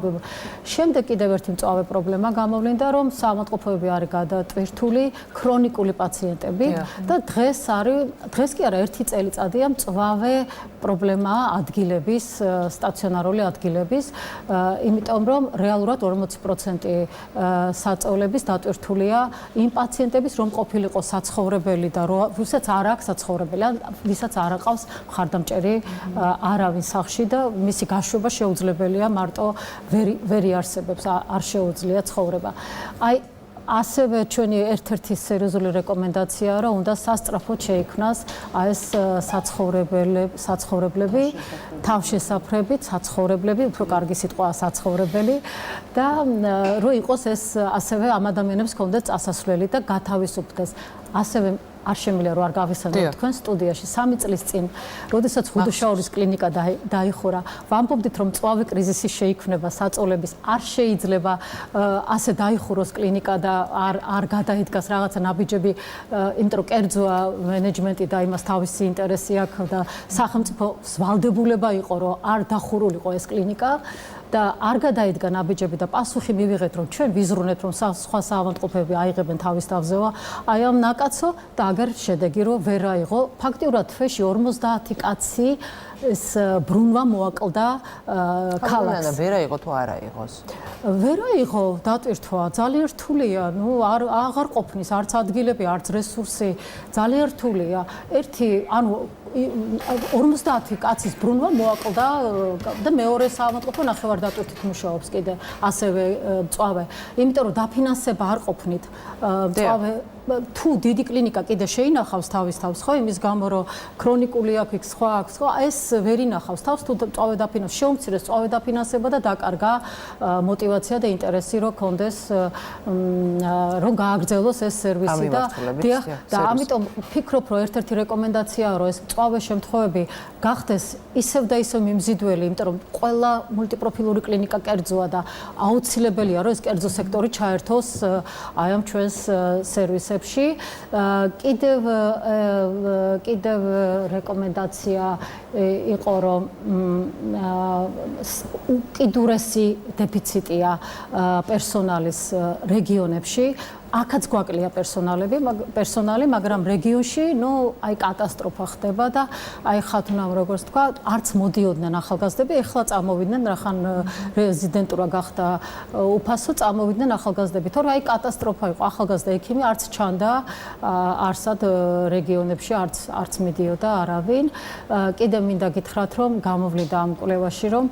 შემდეგ კიდევ ერთი მწვავე პრობლემა გამოვლინდა, რომ საავადმყოფოები არის გადატვირთული ქრონიკული პაციენტები და დღეს კი არა, ერთი წელიწადია მწვავე პრობლემაა ადგილების სტაციონარული ადგილების, იმიტომ რომ რეალურად 40% საწოლების დატვირთულია იმ პაციენტების, რომ ყოფილიყო საცხოვრებელი და ვისაც არ აქვს საცხოვრებელი, ან ვისაც არ აყავს მხარდამჭერი არავინ სახლში და მისი გაშვება შეუძლებელია, მარტო ვერ იარსებებს, არ შეუძლია ცხოვრება. აი ასევე ჩვენი ერთ-ერთი სერიოზული რეკომენდაციაა, რომ უნდა სასწრაფოდ შეიქმნას ეს საცხოვრებლები, თავშესაფრებით, საცხოვრებლები, უფრო კარგი სიტყვაა საცხოვრებელი და რომ იყოს ეს ასევე ამ ადამიანებს ჰქონდეს წასასვლელი და გათავისუფლდეს. ასევე არ შემიძლია რომ არ გავიხსენოთ თქვენ სტუდიაში 3 წლის წინ, როდესაც ხუდუშაურის კლინიკა დაიხურა, ვამბობდით რომ მწვავე კრიზისი შეიქმნება საწოლების, არ შეიძლება ასე დაიხუროს კლინიკა და არ გადაიდგას რაღაცა ნაბიჯები, იმიტომ რომ კერძოა მენეჯმენტი და იმას თავისი ინტერესი აქვს და სახელმწიფოს ვალდებულება იყო რომ არ დახურულიყო ეს კლინიკა. და არ გადაიდგა ნაბიჯები და პასუხი მივიღეთ, რომ ჩვენ ვიზრუნეთ, რომ სხვა საავადმყოფოები აიღებენ თავის თავზევა, აი ამ ნაკაცო და აგერ შედეგი რომ ვერ აიღო. ფაქტიურად თვეში 50 კაცი ეს ბრუნვა მოაკლდა ქალაქს. ვერ აიღო თუ არ აიღოს? ვერ აიღო დატვირთვა, ძალიან რთულია, ნუ აღარ ყოფნის არც ადგილები, არც რესურსი, ძალიან რთულია. ერთი, ანუ 50 კაცის ბრუნვა მოაკლდა და მეორე საავადმყოფო ნახევარ დატვირთით მუშაობს კიდე ასევე მწვავე. იმიტომ რომ დაფინანსება არ ყოფნით მწვავე თუ დიდი კლინიკა კიდე შეინახავს თავის თავს, ხო, იმის გამო რომ ქრონიკული აქვს, სხვა აქვს, ხო, ეს ვერ ინახავს თავს, თუ მწვავე დაფინანსება, შეუმცირეს მწვავე დაფინანსება და დაკარგა მოტივაცია და ინტერესი რომ კონდეს რომ გააგრძელოს ეს სერვისი და ამიტომ ვფიქრობ, რომ ერთ-ერთი რეკომენდაციაა, რომ ეს მწვავე შემთხვევები გახდეს ისევ და ისევ მიმზიდველი, იმიტომ რომ ყველა მულტიპროფილური კლინიკა კერძოა და აუცილებელია, რომ ეს კერძო სექტორი ჩაერთოს აი ამ ჩვენს სერვისებში. კიდევ რეკომენდაცია იყო, რომ უკიდურესი დეფიციტია პერსონალის რეგიონებში. აქაც გვაკლია პერსონალი, მაგრამ რეგიონში, ნუ აი კატასტროფა ხდება და აი ხათუნამ როგორც თქვა, არც მოდიოდნენ ახალგაზრდები, ეხლა წამოვიდნენ, რახან რეზიდენტურა გახდა უფასო, წამოვიდნენ ახალგაზრდები, თორე აი კატასტროფა იყო, ახალგაზრდა ექიმი არც ჩანდა, არსად რეგიონებში არც მიდიოდა არავინ. კიდევ მინდა გითხრათ, რომ გამოვლინდა ამ კვლევაში, რომ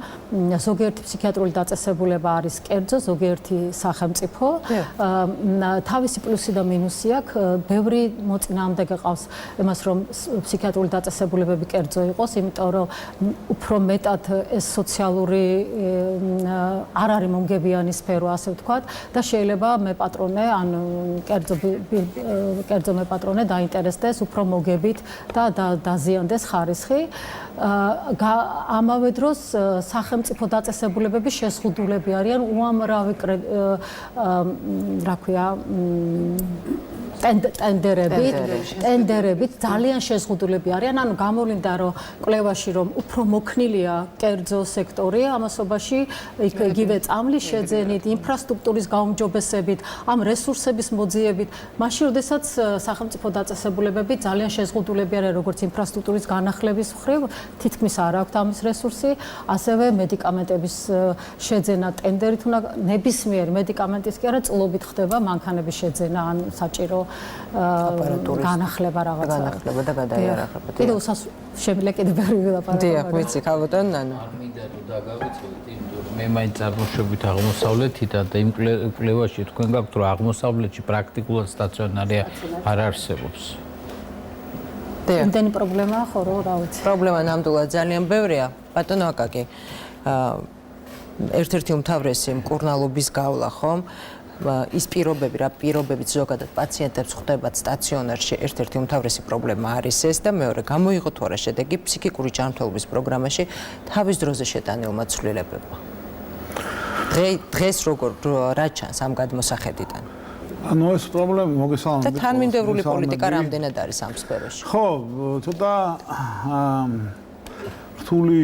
ზოგიერთი ფსიქიატრული დაწესებულება არის კერძო, ზოგიერთი სახელმწიფო. თავისი პლუსი და მინუსი აქვს. ბევრი მოწინააღმდეგე ყავს იმას, რომ ფსიქიატრული დაწესებულებები კერძო იყოს, იმიტომ რომ უფრო მეტად ეს სოციალური არ არის მომგებიანი სფერო, ასე ვთქვათ, და შეიძლება მეპატრონე ან კერძო მეპატრონე დაინტერესდეს უფრო მოგებით და დაზიანდეს ხარისხი. ამავე დროს სახელმწიფო დაწესებულებები შეზღუდულები არიან უამრავი რა ქვია ტენდერებით ძალიან შეზღუდულები არიან, ანუ გამოვლინდა რომ კვლევაში რომ უფრო მოქნილია კერძო სექტორი ამასობაში იგივე წამლის შეძენით, ინფრასტრუქტურის გაუმჯობესებით, ამ რესურსების მოძიებით, მაშინ როდესაც სახელმწიფო დაწესებულებები ძალიან შეზღუდულები არიან როგორც ინფრასტრუქტურის განახლების მხრივ, თითქმის არ აქვთ ამის რესურსი, ასევე მედიკამენტების შეძენა ტენდერით უნდა ნებისმიერ მედიკამენტის კი არა წლობით ხდება მანქანების შეძენა ან საჭირო განახლება რაღაცა. განახლება და გადაიარაღება. კიდევ შემიძლია კიდევ ბევრი ვილაპარაკო. დიახ, ვიცი, ხალბატონ ნანო. არ მინდა რომ დაგავიცოდეთ, იმიტომ რომ მე მაინც წარმოშობით აღმოსავლეთიდან და იმ კვლევაში თქვენ გაქვთ რომ აღმოსავლეთში პრაქტიკულად სტაციონარია არ არსებობს. იმდენი პრობლემაა ხო რა ვიცი. პრობლემა ნამდვილად ძალიან ბევრია. ბატონო აკაკი, ერთ-ერთი უმთავრესი მკურნალობის გავლა, ხომ? ის პირობებიც ზოგადად პაციენტებს ხვდებათ სტაციონარში, ერთ-ერთი უმთავრესი პრობლემა არის ეს და მეორე, გამოიღო თუ არა შედეგი ფსიქიკური ჯანმრთელობის პროგრამაში თავის დროზე შეტანილმა ცვლილებებმა. დღეს როგორ რა ჩანს ამ გადმოსახედიდან? ანუ ეს პრობლემა მოგესალმებით. და თანმიმდევრული პოლიტიკა რამდენად არის ამ სფეროში? ხო, ცოტა რთული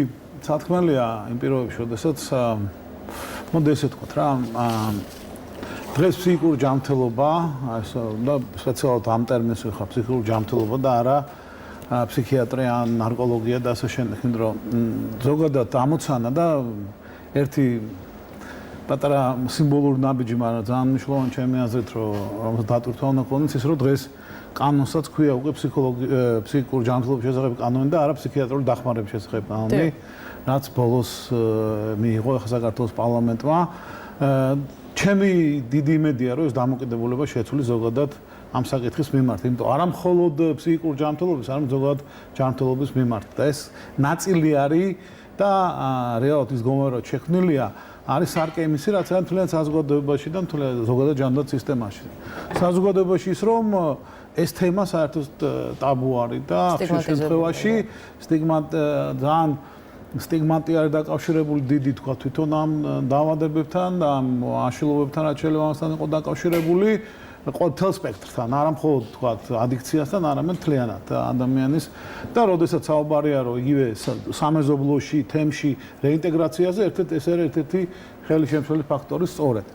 სათქმელია იმ პირობებში, როდესაც მოდი ესე ვთქვათ რა, დღეს ფსიქიკური ჯანმრთელობა, და სპეციალურად ამ ტერმინს ვიხარ ფსიქიკური ჯანმრთელობა და არა ფსიქიატრია, ნარკოლოგია და ასე შემდეგ, იმიტომ რომ ზოგადად ამოცანა და ერთი პატარა სიმბოლური ნაბიჯი, მაგრამ ძალიან მნიშვნელოვანი ჩემი აზრით, რომ დატვირთვა უნდა ქონდეს ის, რომ დღეს კანონსაც ქვია უკვე ფსიქიკური ჯანმრთელობის შესახებ კანონი და არა ფსიქიატრიული დახმარების შესახებ კანონი, რაც ბოლოს მიიღო საქართველოს პარლამენტმა. ჩემი დიდი იმედია, რომ ეს დამოკიდებულება შეცვლი ზოგადად ამ საკითხის მიმართ, იმიტომ არა მხოლოდ ფსიქიკური ჯანმრთელობის, არამედ ზოგადად ჯანმრთელობის მიმართ. და ეს ნაწილი არის და რეალურად ის გომერად შექმნილია არის სარკე იმისი, რაც არის თლიანად საზოგადოებაში და თლიანად ზოგადად ჯანდაცვის სისტემაში. საზოგადოებაში ის რომ ეს თემა საერთოდ ტაბუ არის და ხშირ შემთხვევაში ძალიან სტიგმატი არის დაკავშირებული დიდი თქვა თვითონ ამ დაავადებებთან და ამ აშლილობებთან, რაც შეიძლება ამასთან იყოს დაკავშირებული ყოველ სპექტრთან, არა მხოლოდ თქვა ადიქციასთან, არამედ თლიანად ადამიანის და როდესაც საუბარია რომ იგივე სამეზობლოში, თემში რეინტეგრაციაზე ერთ-ერთი ხელი შემცველი ფაქტორი სწორედ.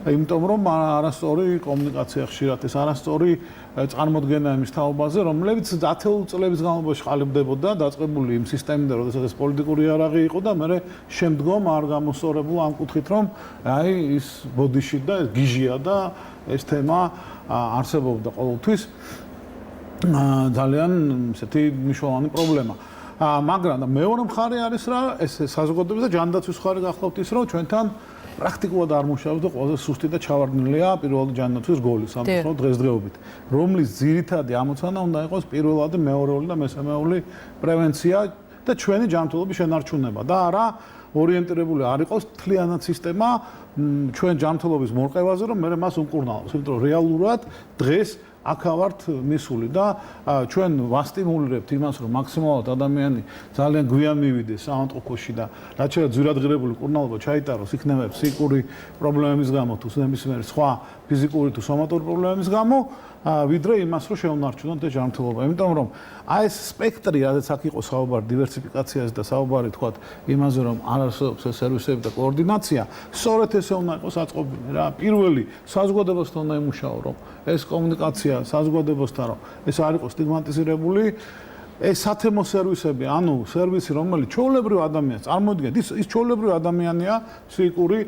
იმიტომ რომ არასწორი კომუნიკაცია ხშირად ეს არასწორი წარმოდგენა იმის თაობაზე, რომლებიც 10 წლების განმავლობაში ყალიბდებოდა დაწყებული იმ სისტემიდან, როდესაც ეს პოლიტიკური იარაღი იყო და მე შემდგომ არ გამოსწორებულ ამ კუთხით, რომ აი ის ბოდიში და ეს გიჟია და ეს თემა არსებობდა ყოველთვის ძალიან ესეთი მნიშვნელოვანი პრობლემა. მაგრამ მეორე მხარე არის რა, ეს საზოგადოების და ჯანდაცვის მხარე გახლავთ ის, რომ ჩვენთან პრაქტიკულად არ მუშაობს და ყველაზე სუსტი და ჩავარდნილია პირველად ჯანდაცვის გოლი სამწუხაროდ დღესდღეობით, რომლის ძირითადი ამოცანა უნდა იყოს პირველადი, მეორეული და მესამეული პრევენცია და ჩვენი ჯანმრთელობის შენარჩუნება და არა ორიენტირებული არ იყოს თლიანად სისტემა ჩვენ ჯანმრთელობის მორყევაზე, რომ მე მას უმკურნალობს, იმიტომ რომ რეალურად დღეს აქ ვართ მისული და ჩვენ ვასტიმულირებთ იმას, რომ მაქსიმალურად ადამიანი ძალიან გვიან მივიდეს საავადმყოფოში და რაც შეიძლება ძვირადღირებული მკურნალობა ჩაიტაროს იქნება ფსიქიკური პრობლემების გამო თუ ნებისმიერი სხვა ფიზიკური თუ სომატური პრობლემების გამო, ვიდრე იმას, რომ შეუნარჩუნოთ ეს ჯანმრთელობა. იმიტომ რომ აი ეს სპექტრი, რადგან აქ იყო საუბარი დივერსიფიკაციაზე და საუბარი თქვა იმაზე, რომ არ არსებობს ეს სერვისები და კოორდინაცია, სწორედ ესე უნდა იყოს აწყობილი რა. პირველი საზოგადოებასთან უნდა იმუშაო, რომ ეს კომუნიკაცია საზოგადოებასთან, რომ ეს არ იყოს სტიგმატიზირებული, ეს სათემო სერვისები, ანუ სერვისი, რომელიც ჩვეულებრივ ადამიანს წარმოადგენს, ის ჩვეულებრივ ადამიანია ფსიქიკური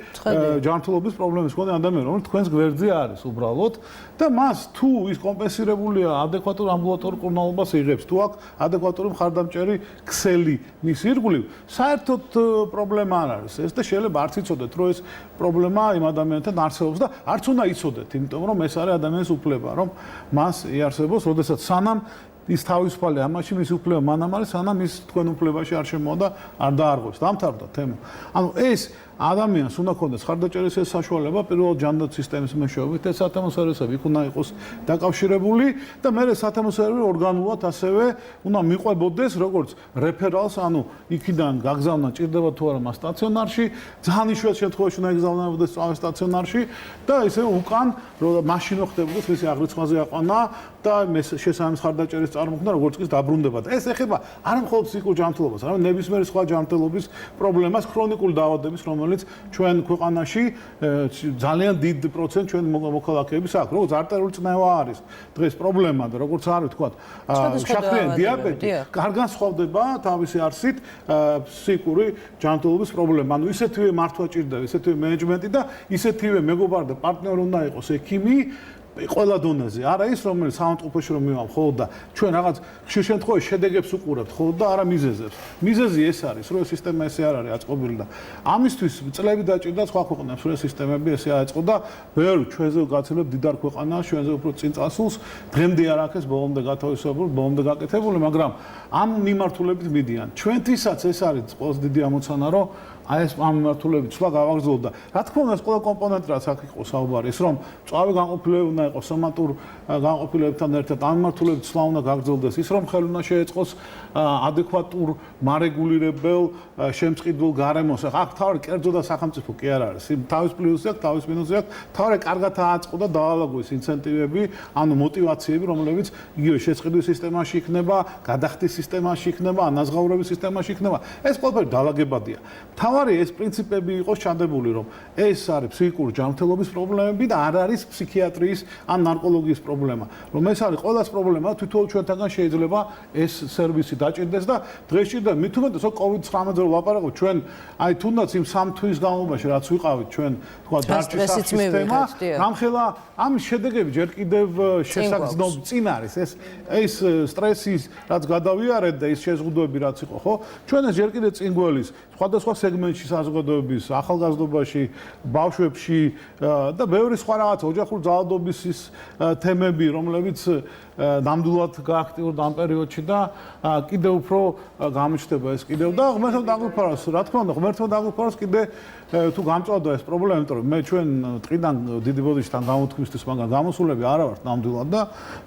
ჯანმრთელობის პრობლემის მქონე ადამიანი, რომელიც თქვენს გვერდზე არის უბრალოდ და მას თუ ის კომპენსირებულია ადეკვატურ ამბულატორიულ მკურნალობას იღებს, თუ აქვს ადეკვატური მხარდამჭერი ქსელი მის ირგვლივ, საერთოდ პრობლემა არ არის ეს და შეიძლება არც იცოდეთ, რომ ეს პრობლემა იმ ადამიანთან არსებობს და არც უნდა იცოდეთ, იმიტომ რომ ეს არის ადამიანის უფლება, რომ მას იარსებოს, როდესაც სანამ ის თავისუფალი ამაში მის უფლება მანამ არის, სანამ ის თქვენ უფლებაში არ შემოვა და არ დაარღვევს. დამთავრდა თემა. ანუ ეს ადამიანს უნდა ქონდეს ხარდაჭერის ეს საშუალება პირველად ჯანდაცვის სისტემის მეშვეობით ეს სათემო სერვისები იქ უნდა იყოს დაკავშირებული და მე სათემო სერვისი ორგანულად ასევე უნდა მიყვებოდეს როგორც რეფერალს, ანუ იქიდან გაგზავნა ჭირდება თუ არა მას სტაციონარში, ძალიან იშვიათ შემთხვევაში უნდა იგზავნებოდეს სტაციონარში და ისე უკან რომ მაშინ ხდებოდეს მისი აღრიცხვაზე აყვანა და შესაბამის ხარდაჭერის წარმოქმნა როგორც კი დაბრუნდება. ეს ეხება არა მხოლოდ ფსიქიკურ ჯანმრთელობას, არამედ ნებისმიერი სხვა ჯანმრთელობის პრობლემას, ქრონიკულ დაავადების, რომელიც ჩვენ ქვეყანაში ძალიან დიდ პროცენტს ჩვენ მოქალაქეების აქვს. როგორც არტერიული წნევა არის დღეს პრობლემა და როგორც არის თქვა, შაქრიანი დიაბეტი კარგად სხვავდება თავისი არსით ფსიქიკური ჯანმრთელობის პრობლემა. ანუ ისეთივე მართვა ჭირდება, ისეთივე მენეჯმენტი და ისეთივე მეგობარი და პარტნიორი უნდა იყოს ექიმი ყველა დონეზე. არა ის, რომელიც საავადმყოფოში რომ მივამ ხოლმე და ჩვენ რაღაც ხშირ შემთხვევაში შედეგებს უყურებთ ხოლმე და არა მიზეზებს. მიზეზი ეს არის, რომ სისტემა ესე არ არის აწყობილი და ამისთვის წლები დაჭირდა სხვა ქვეყნებს, რომ სისტემები ესე აეწყო და ვერ ჩვენზე გაცილებით დიდარ ქვეყანაა, ჩვენზე უფრო წინ წასულს, დღემდე არ აქვს ბოლომდე გათავისუფლებული, ბოლომდე გაკეთებული, მაგრამ ამ მიმართულებით მიდიან. ჩვენთვისაც ეს არის ყველაზე დიდი ამოცანა, რომ აი ეს ამ მიმართულებით სხვა გავაგრძელოთ და რა თქმა უნდა ეს ყველა კომპონენტი რაც აქ იყო საუბარი ის რომ წავე განყოფილებები უნდა იყოს სომატურ განყოფილებებთან ერთად ამ მიმართულებით სხვა უნდა გაგრძელდეს ის რომ ხელი უნდა შეეწყოს ადეკვატურ მარეგულირებელ შემწყიდულ გარემოს აქ თავი კერძო და სახელმწიფო კი არ არის თავის პლუსი აქვს თავის მინუსი აქვს თავი კარგად ააწყო და დაალაგო ის ინცენტივები ანუ მოტივაციები რომლებიც იგივე შეწყდვის სისტემაში იქნება გადახდის სისტემაში იქნება ანაზღაურების სისტემაში იქნება ეს ყველაფერი დაალაგებადია თავარი ეს პრინციპები იყოს ჩადებული რომ ეს არის ფსიქიკური ჯანმრთელობის პრობლემები და არ არის ფსიქიატრიის ან ნარკოლოგიის პრობლემა რომ ეს არის ყველას პრობლემა თვითონ ჩვენთაგან შეიძლება ეს სერვისი დაჭირდეს და დღეს ჭირდება მით უმეტეს რომ COVID-19-ზე ვლაპარაკობ ჩვენ აი თუნდაც იმ 3 თვის განმავლობაში რაც ვიყავით ჩვენ თქვა დარჩის სისტემა რამხელა ამ შედეგები ჯერ კიდევ შესაძლოა წინ არის ეს სტრესის რაც გადავიარეთ და ის შეზღუდვები რაც იყო ხო ჩვენ ეს ჯერ კიდევ წინ გველის სხვადასხვა სეგმენტში საზოგადოების ახალგაზრდობაში ბავშვებში და ბევრი სხვა რაღაც ოჯახური ძალადობის ის თემები რომლებიც ნამდვილად გააქტიურდა ამ პერიოდში და კიდევ უფრო გამოჩნდება ეს კიდევ და ღმერთმა დაგუპაროს რა თქმა უნდა ღმერთმა დაგუპაროს კიდე თუ გამწვავდა ეს პრობლემა იმიტომ რომ მე ჩვენ ტყიდან დიდი ბოდიშთან გამოთქმისთვის მაგრამ გამოსულები არა ვართ ნამდვილად და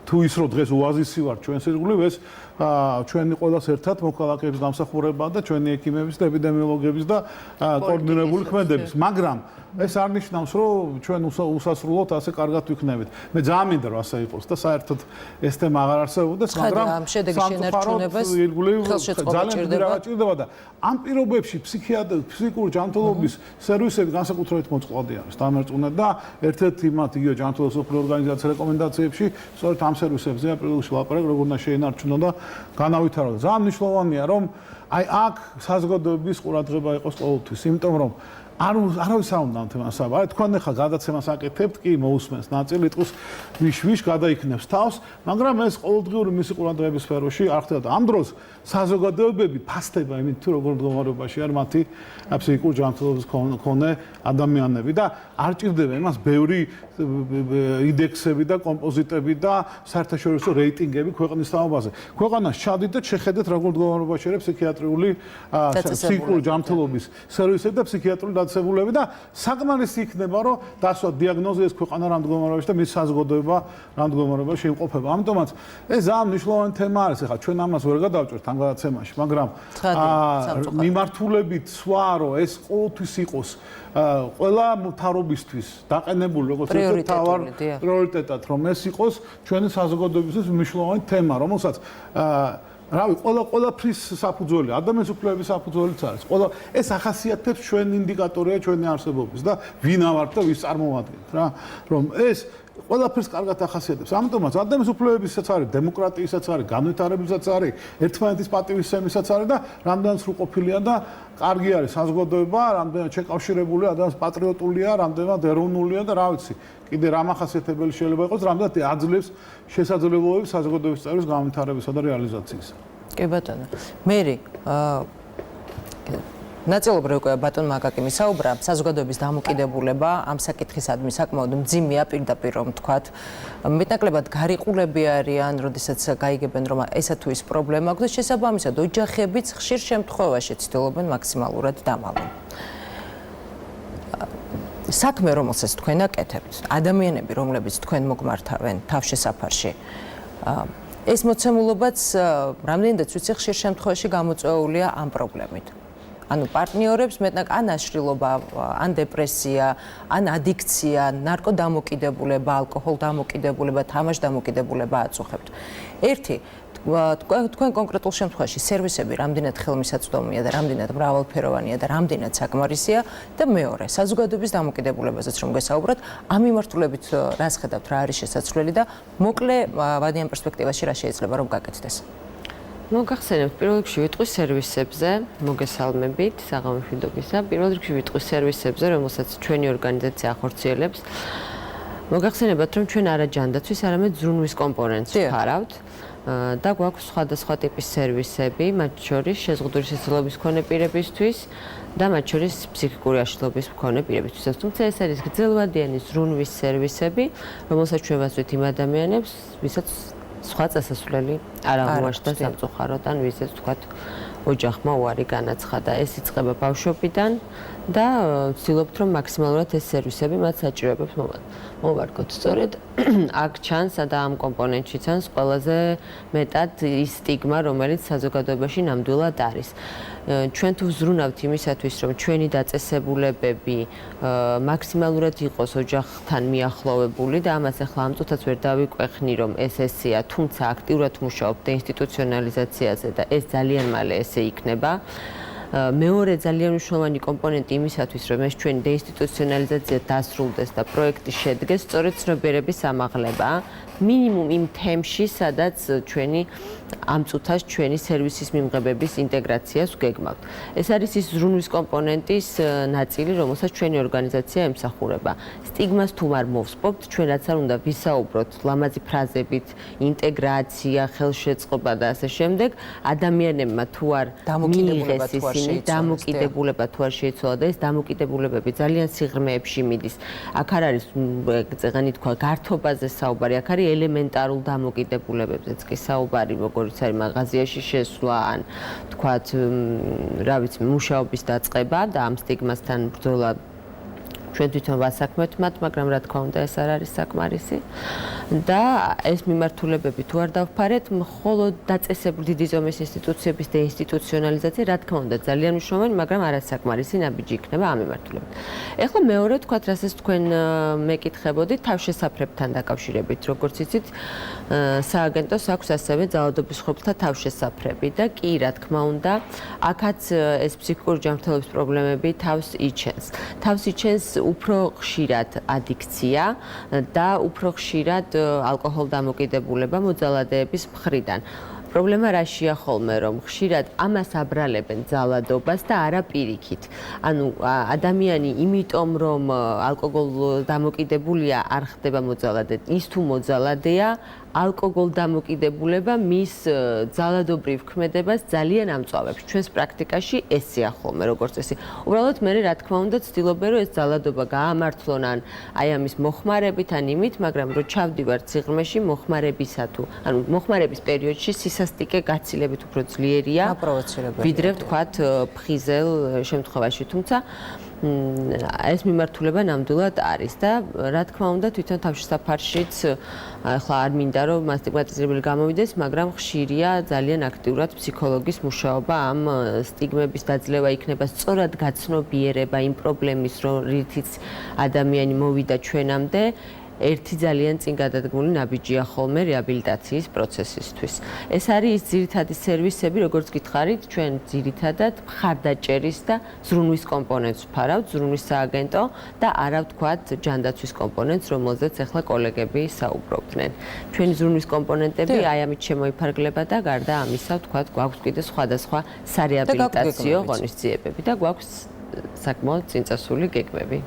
თუ ის რომ დღეს ოაზისი ვარ ჩვენს ირგვლივ ეს ჩვენი ყველას ერთად მოქალაქეების დამსახურება და ჩვენი ექიმების და ეპიდემიოლოგების და კოორდინირებული ქმედების მაგრამ ეს არ ნიშნავს რომ ჩვენ უსასრულოდ ასე კარგად ვიქნებით მე ძალიან მინდა რომ ასე იყოს და საერთოდ ეს თემა აღარ არსებობდეს მაგრამ შედეგი შენარჩუნებას ძალიან დიდი რაღაც ჭირდება და ამ პირობებში ფსიქიკური ჯანმრთელობის სერვისები განსაკუთრებით მოწყვლადი არის დამერწმუნეთ და ერთ-ერთი მათ იგივე ჯანმრთელობის სოფლიო ორგანიზაციის რეკომენდაციებში სწორედ ამ სერვისებზეა პირველში ლაპარაკი როგორ უნდა შეინარჩუნო და განავითარო ძალიან მნიშვნელოვანია რომ აი აქ საზოგადოების ყურადღება იყოს ყოველთვის იმიტომ რომ არავის არ უნდა ამ თემას აბა თქვენ ახლა გადაცემას აკეთებთ კი მოусმენს ნაწილი ტყუს ვიშ გადაიქნებს თავს მაგრამ ეს ყოველდღიური მისი ყურადღების სფეროში არ ხდება და ამ დროს საზოგადოებები ფასდება იმით თუ როგორ მდგომარეობაში არის მათი ფსიქიკური ჯანმრთელობის მქონე ადამიანები და არ ჭირდება იმას ბევრი ინდექსები და კომპოზიტები და საერთაშორისო რეიტინგები ქვეყნის თაობაზე ქვეყანას ჩადით და შეხედეთ როგორ მდგომარეობაში არის ფსიქიატრიული ფსიქიკური ჯანმრთელობის სერვისები და ფსიქიატრიული დაწესებულებები და საკმარისი იქნება რომ დასვა დიაგნოზი ეს ქვეყანა რა მდგომარეობაში და მის საზოგადოება რა მდგომარეობაში იმყოფება ამიტომაც ეს ძალიან მნიშვნელოვანი თემა არის ახლა ჩვენ ამას ვერ გადავჭერთ ამ გადაცემაში მაგრამ მიმართულებით სხვა რომ ეს ყოველთვის იყოს ყველა მთავრობისთვის დაყენებული როგორც ერთ თავარ პრიორიტეტად რომ ეს იყოს ჩვენი საზოგადოებისთვის მნიშვნელოვანი თემა რომელსაც რავი ყველაფრის საფუძველი ადამიანის უფლებების საფუძველიც არის ყველა ეს ახასიათებს ჩვენ ინდიკატორია ჩვენი არსებობის და ვინ ავართ და ვის წარმოვადგენთ რა რომ ეს ყველაფერს კარგად ახასიათებს. ამიტომაც ადამიანის უფლებებისაც არის, დემოკრატიასაც არის, განვითარებისაც არის, ერთმანეთის პატივისცემისაც არის და რამდენიც სრულყოფილია და კარგი არის საზოგადოება, რამდენად შეკავშირებული ადამიანს პატრიოტულია, რამდენად ეროვნულია და რა ვიცი, კიდე რა მახასიათებელი შეიძლება იყოს, რამდენად აძლევს შესაძლებლობებს საზოგადოების წევრის განვითარებისა და რეალიზაციისა. კი ბატონო. მერი, ნაწილობრივ უკვე ბატონმა აკაკიმ ისაუბრა, საზოგადოების დამოკიდებულება ამ საკითხისადმი საკმაოდ მძიმეა პირდაპირ რომ ვთქვათ. მეტნაკლებად გარიყულები არიან, როდესაც გაიგებენ რომ ესა თუ ის პრობლემა აქვს და შესაბამისად ოჯახებიც ხშირ შემთხვევაში ცდილობენ მაქსიმალურად დამალონ. საქმე რომელსაც თქვენ აკეთებთ, ადამიანები რომლებიც თქვენ მოგმართავენ თავშესაფარში, ეს მოცემულობაც რამდენადაც ვიცი ხშირ შემთხვევაში გამოწვეულია ამ პრობლემით. ანუ პარტნიორებს მეტნაკ ან აშლილობა, ან დეპრესია, ან ადიქცია, ნარკოდამოკიდებულება, ალკოჰოლდამოკიდებულება, თამაშდამოკიდებულება აწუხებთ. ერთი, თქვენ კონკრეტულ შემთხვევაში სერვისები რამდენად ხელმისაწვდომია და რამდენად მრავალფეროვანია და რამდენად საკმარისია და მეორე, საზოგადოების დამოკიდებულებაზეც რომ გესაუბროთ, ამ მიმართულებით რას ხედავთ, რა არის შესაძლებელი და მოკლე ვადიან პერსპექტივაში რა შეიძლება რომ გაკეთდეს. მოგახსენებთ, პირველ რიგში ვიტყვი სერვისებზე, მოგესალმებით, საღამო მშვიდობისა. პირველ რიგში ვიტყვი სერვისებზე, რომელსაც ჩვენი ორგანიზაცია ახორციელებს. მოგახსენებათ, რომ ჩვენ არა ჯანდაცვის, არამედ ზრუნვის კომპონენტს ვფარავთ და გვაქვს სხვადასხვა ტიპის სერვისები, მათ შორის შეზღუდული შესაძლებლობის მქონე პირებისთვის და მათ შორის ფსიქიკური აშლილობის მქონე პირებისთვის. თუმცა ეს არის გრძელვადიანი ზრუნვის სერვისები, რომელსაც ჩვენ ვაწვით იმ ადამიანებს, ვისაც სხვა წასასვლელი არ აღმოაჩნდა სამწუხაროდ, ან ვისაც თქვათ ოჯახმა უარი განაცხადა. ეს იწყება ბავშვობიდან და ვცდილობთ რომ მაქსიმალურად ეს სერვისები მათ საჭიროებებს მოვარგოთ. სწორედ აქ ჩანს და ამ კომპონენტში ჩანს ყველაზე მეტად ის სტიგმა, რომელიც საზოგადოებაში ნამდვილად არის. ჩვენ თუ ვზრუნავთ იმისათვის, რომ ჩვენი დაწესებულებები მაქსიმალურად იყოს ოჯახთან მიახლოვებული და ამას ახლა ამ წუთაც ვერ დავიკვეხნი, რომ ეს ესეა, თუმცა აქტიურად მუშაობთ დეინსტიტუციონალიზაციაზე და ეს ძალიან მალე ესე იქნება. მეორე ძალიან მნიშვნელოვანი კომპონენტი იმისათვის, რომ ეს ჩვენი დეინსტიტუციონალიზაცია დასრულდეს და პროექტი შედგეს, სწორედ ცნობიერების ამაღლება, მინიმუმ იმ თემში, სადაც ჩვენი ამ წუთას ჩვენი სერვისის მიმღებების ინტეგრაციას ვგეგმავთ. ეს არის ის ზრუნვის კომპონენტის ნაწილი, რომელსაც ჩვენი ორგანიზაცია ემსახურება. სტიგმას თუ არ მოვსპობთ, ჩვენ რაც არ უნდა ვისაუბროთ ლამაზი ფრაზებით, ინტეგრაცია, ხელშეწყობა და ასე შემდეგ, ადამიანებმა თუ არ მიიღეს ისინი, დამოკიდებულება თუ არ შეიცვალა და ეს დამოკიდებულებები ძალიან სიღრმეებში მიდის. აქ არ არის წეღანი თქვა გართობაზე საუბარი, აქ არის ელემენტარულ დამოკიდებულებებზეც კი საუბარი, როგორც არის მაღაზიაში შესვლა, ან თქვათ, რა ვიცი, მუშაობის დაწყება და ამ სტიგმასთან ბრძოლა ჩვენ თვითონ ვასაქმებთ მათ, მაგრამ რა თქმა უნდა ეს არ არის საკმარისი. და ეს მიმართულებები თუ არ დავფარეთ, მხოლოდ დაწესებული დიდი ზომის ინსტიტუციების დეინსტიტუციონალიზაცია, რა თქმა უნდა, ძალიან მნიშვნელოვანი, მაგრამ არასაკმარისი ნაბიჯი იქნება ამ მიმართულებით. ეხლა მეორე თქვათ, რასაც თქვენ მეკითხებოდით, თავშესაფრებთან დაკავშირებით, როგორც იცით, სააგენტოს აქვს ასევე ძალადობის ხობთა თავშესაფრები და კი, რა თქმა უნდა, აქაც ეს ფსიქიკური ჯანმრთელობის პრობლემები თავს იჩენს. თავს იჩენს უფრო ხშირად ადიქცია და უფრო ხშირად ალკოჰოლდამოკიდებულება მოძალადეების მხრიდან. პრობლემა რაშია ხოლმე, რომ ხშირად ამას აბრალებენ ძალადობას და არა პირიქით. ანუ ადამიანი იმიტომ რომ ალკოჰოლდამოკიდებულია არ ხდება მოძალადე, ის თუ მოძალადეა, ალკოჰოლდამოკიდებულება მის ძალადობრივ ქმედებას ძალიან ამწვავებს. ჩვენს პრაქტიკაში ესეა ხოლმე, როგორც წესი. უბრალოდ მე რა თქმა უნდა ცდილობენ რომ ეს ძალადობა გაამართლონ ან აი ამის მოხმარებით ან იმით, მაგრამ რო ჩავდივართ სიღრმეში მოხმარებისა თუ ანუ მოხმარების პერიოდში სისასტიკე გაცილებით უფრო ძლიერია, ვიდრე ვთქვათ ფხიზელ შემთხვევაში, თუმცა ეს მიმართულება ნამდვილად არის და რა თქმა უნდა თვითონ თავშესაფარშიც ახლა არ მინდა რომ მასტიგმატიზირებული გამოვიდეს, მაგრამ ხშირია ძალიან აქტიურად ფსიქოლოგის მუშაობა ამ სტიგმების დაძლევა იქნება სწორად გაცნობიერება იმ პრობლემის, რითიც ადამიანი მოვიდა ჩვენამდე. ერთი ძალიან წინ გადადგმული ნაბიჯია ხოლმე რეაბილიტაციის პროცესისთვის. ეს არის ის ძირითადი სერვისები, როგორც გითხარით, ჩვენ ძირითადად მხარდაჭერის და ზრუნვის კომპონენტს ვფარავთ, ზრუნვის სააგენტო და არა ვთქვათ ჯანდაცვის კომპონენტს, რომელზეც ახლა კოლეგები საუბრობდნენ. ჩვენი ზრუნვის კომპონენტები აი ამით შემოიფარგლება და გარდა ამისა, ვთქვათ, გვაქვს კიდე სხვადასხვა სარეაბილიტაციო ღონისძიებები და გვაქვს საკმაოდ წინწასული გეგმები.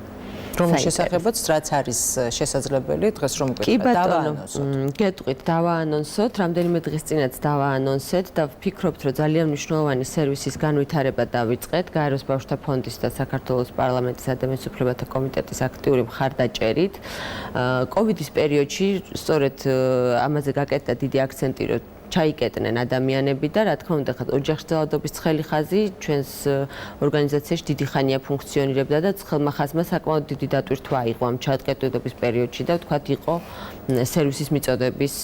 რომლის შესახებაც რაც არის შესაძლებელი დღეს რომ დავაანონსოთ. გეტყვით, დავაანონსოთ, რამდენიმე დღის წინაც დავაანონსეთ და ვფიქრობთ, რომ ძალიან მნიშვნელოვანი სერვისის განვითარება დავიწყეთ გაეროს ბავშვთა ფონდის და საქართველოს პარლამენტის ადამიანის უფლებათა კომიტეტის აქტიური მხარდაჭერით. კოვიდის პერიოდში სწორედ ამაზე გაკეთდა დიდი აქცენტი, რომ ჩაიკეტნენ ადამიანები და რა თქმა უნდა, ოჯახში ძალადობის ცხელი ხაზი ჩვენს ორგანიზაციაში დიდი ხანია ფუნქციონირებდა და ცხელმა ხაზმა საკმაოდ დიდი დატვირთვა აიღო ამ ჩატკეტვიდობის პერიოდში და ვთქვათ, იყო სერვისის მიწოდების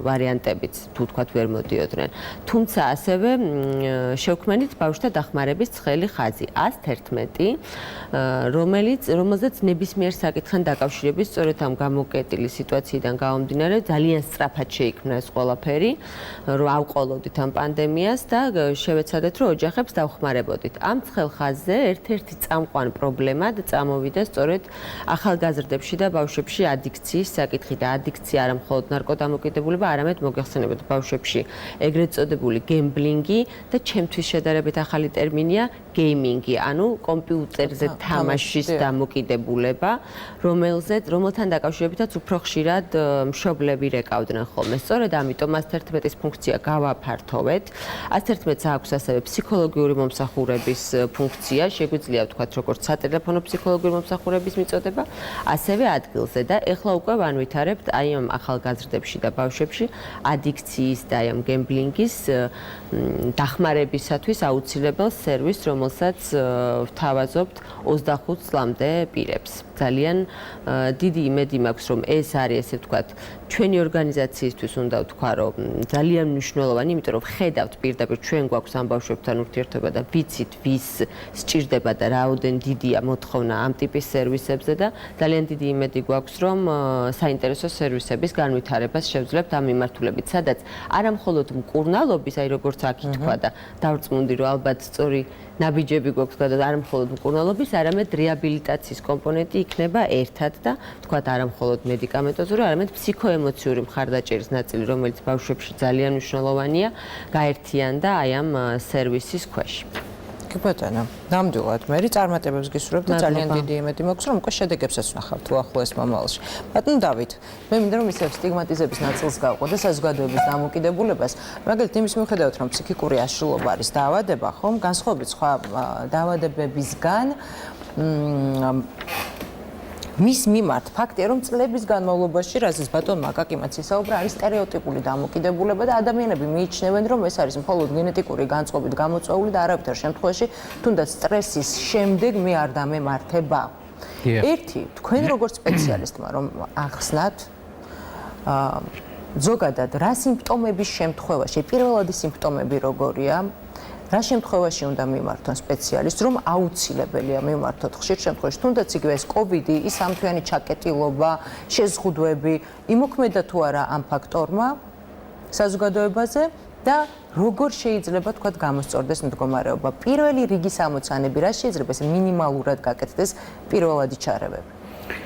ვარიანტებიც, თუ ვთქვათ, ვერ მოდიოდნენ. თუმცა ასევე შევქმნით ბავშვთა დახმარების ცხელი ხაზი 111, რომელზეც ნებისმიერ საკითხთან დაკავშირებით სწორედ ამ გამოკეტილი სიტუაციიდან გამომდინარე ძალიან სწრაფად შეიქმნა ეს ყველაფერი. რომ ავყოლოდით ამ პანდემიას და შევეცადეთ, რომ ოჯახებს დავხმარებოდით. ამ ცხელ ხაზზე ერთ-ერთი წამყვან პრობლემა და წამოვიდა სწორედ ახალგაზრდებში და ბავშვებში ადიქციის საკითხი და ადიქცია არა მხოლოდ ნარკოდამოკიდებულება, არამედ მოგეხსენებათ ბავშვებში ეგრეთ წოდებული გემბლინგი და ჩემთვის შედარებით ახალი ტერმინია გეიმინგი, ანუ კომპიუტერზე თამაშის დამოკიდებულება, რომელთან დაკავშირებითაც უფრო ხშირად მშობლები რეკავდნენ ხოლმე. სწორედ ამიტომ 111-ის ფუნქცია გავაფართოვეთ. 111-ს აქვს ასევე ფსიქოლოგიური მომსახურების ფუნქცია, შეგვიძლია ვთქვათ, როგორც სატელეფონო ფსიქოლოგიური მომსახურების მიწოდება, ასევე ადგილზე და ეხლა უკვე ვანვითარებთ აი ამ ახალგაზრდებში და ბავშვებში ადიქციის და აი ამ გემბლინგის დახმარებისათვის აუცილებელ სერვისს, რომელსაც ვთავაზობთ 25 წლამდე პირებს. ძალიან დიდი იმედი მაქვს, რომ ეს არის, ესე ვთქვათ, ჩვენი ორგანიზაციისთვის უნდა ვთქვა, რომ ძალიან მნიშვნელოვანი, იმიტომ რომ ხედავთ პირდაპირ ჩვენ გვაქვს ამ ბავშვებთან ურთიერთობა და ვიცით, ვის სჭირდება და რაოდენ დიდია მოთხოვნა ამ ტიპის სერვისებზე და ძალიან დიდი იმედი გვაქვს, რომ საინტერესო სერვისების განვითარებას შევძლებთ ამ მიმართულებით, სადაც არა მხოლოდ მკურნალობის, აი როგორც აქ ითქვა და დავწმუნდი, რომ ალბათ სწორი ნაბიჯები გვაქვს და არა მხოლოდ მკურნალობის, არამედ რეაბილიტაციის კომპონენტი იქნება ერთად და ვთქვათ, არა მხოლოდ მედიკამენტოზური, არამედ ფსიქოემოციური მხარდაჭერის ნაწილი, რომელიც ბავშვებში ძალიან მნიშვნელოვანია, გაერთიანდა აი ამ სერვისის ქვეშ. ბატონო, ნამდვილად მერი წარმატებებს გისურვებ და ძალიან დიდი იმედი მაქვს, რომ უკვე შედეგებსაც ვნახავთ უახლოეს მომავალში. ბატონო დავით, მე მინდა რომ ისევ სტიგმატიზების ნაწილს გავყო და საზოგადოების დამოკიდებულებას, მაგალითად იმის მიუხედავად, რომ ფსიქიკური აშლილობა არის დაავადება, ხომ, განსხვავებით სხვა დაავადებებისგან, მის მიმართ ფაქტია, რომ წლების განმავლობაში, რაზეც ბატონმა აკაკიმაც ისაუბრა, არის სტერეოტიპული დამოკიდებულება და ადამიანები მიიჩნევენ, რომ ეს არის მხოლოდ გენეტიკური განწყობით გამოწვეული და არავითარ შემთხვევაში, თუნდაც სტრესის შემდეგ მე არ დამემართება. ერთი, თქვენ როგორც სპეციალისტმა, რომ ახსნათ ზოგადად რა სიმპტომების შემთხვევაში, პირველადი სიმპტომები როგორია, რა შემთხვევაში უნდა მიმართონ სპეციალისტს, რომ აუცილებელია მიმართოთ ხშირ შემთხვევაში, თუნდაც იგივე ეს კოვიდი, ის სამთვიანი ჩაკეტილობა, შეზღუდვები, იმოქმედა თუ არა ამ ფაქტორმა საზოგადოებაზე და როგორ შეიძლება თქვათ გამოსწორდეს მდგომარეობა. პირველი რიგის ამოცანები, რა შეიძლება ეს მინიმალურად გაკეთდეს პირველადი ჩარევები.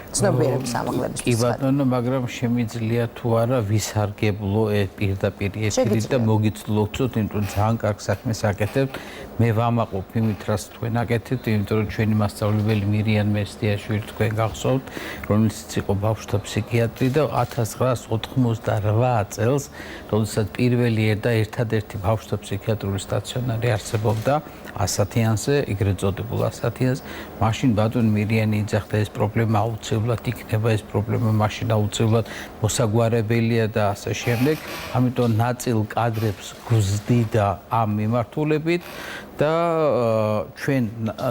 ცნობიერების ამაღლების კი ბატონო, მაგრამ შემიძლია თუ არა ვისარგებლო პირდაპირ ეთერით და მოგიცლოთ, იმიტომ ძალიან კარგ საქმეს აკეთებთ. მე ვამაყობ იმით, რაც თქვენ აკეთებთ, იმიტომ რომ ჩვენი მასწავლებელი მირიან მესტიაშვილი თქვენ გახსოვთ, რომელიც იყო ბავშვთა ფსიქიატრი და 1988 წელს, როდესაც პირველი და ერთადერთი ბავშვთა ფსიქიატრიული სტაციონარი არსებობდა ასათიანზე, ეგრეთ წოდებულ ასათიანს, მაშინ ბატონ მირიანი იძახდა ეს პრობლემა აუცილებლად იქნება, ეს პრობლემა მაშინ აუცილებლად მოსაგვარებელია და ასე შემდეგ. ამიტომ ნაწილ კადრებს გვზდიდა ამ მიმართულებით და ჩვენ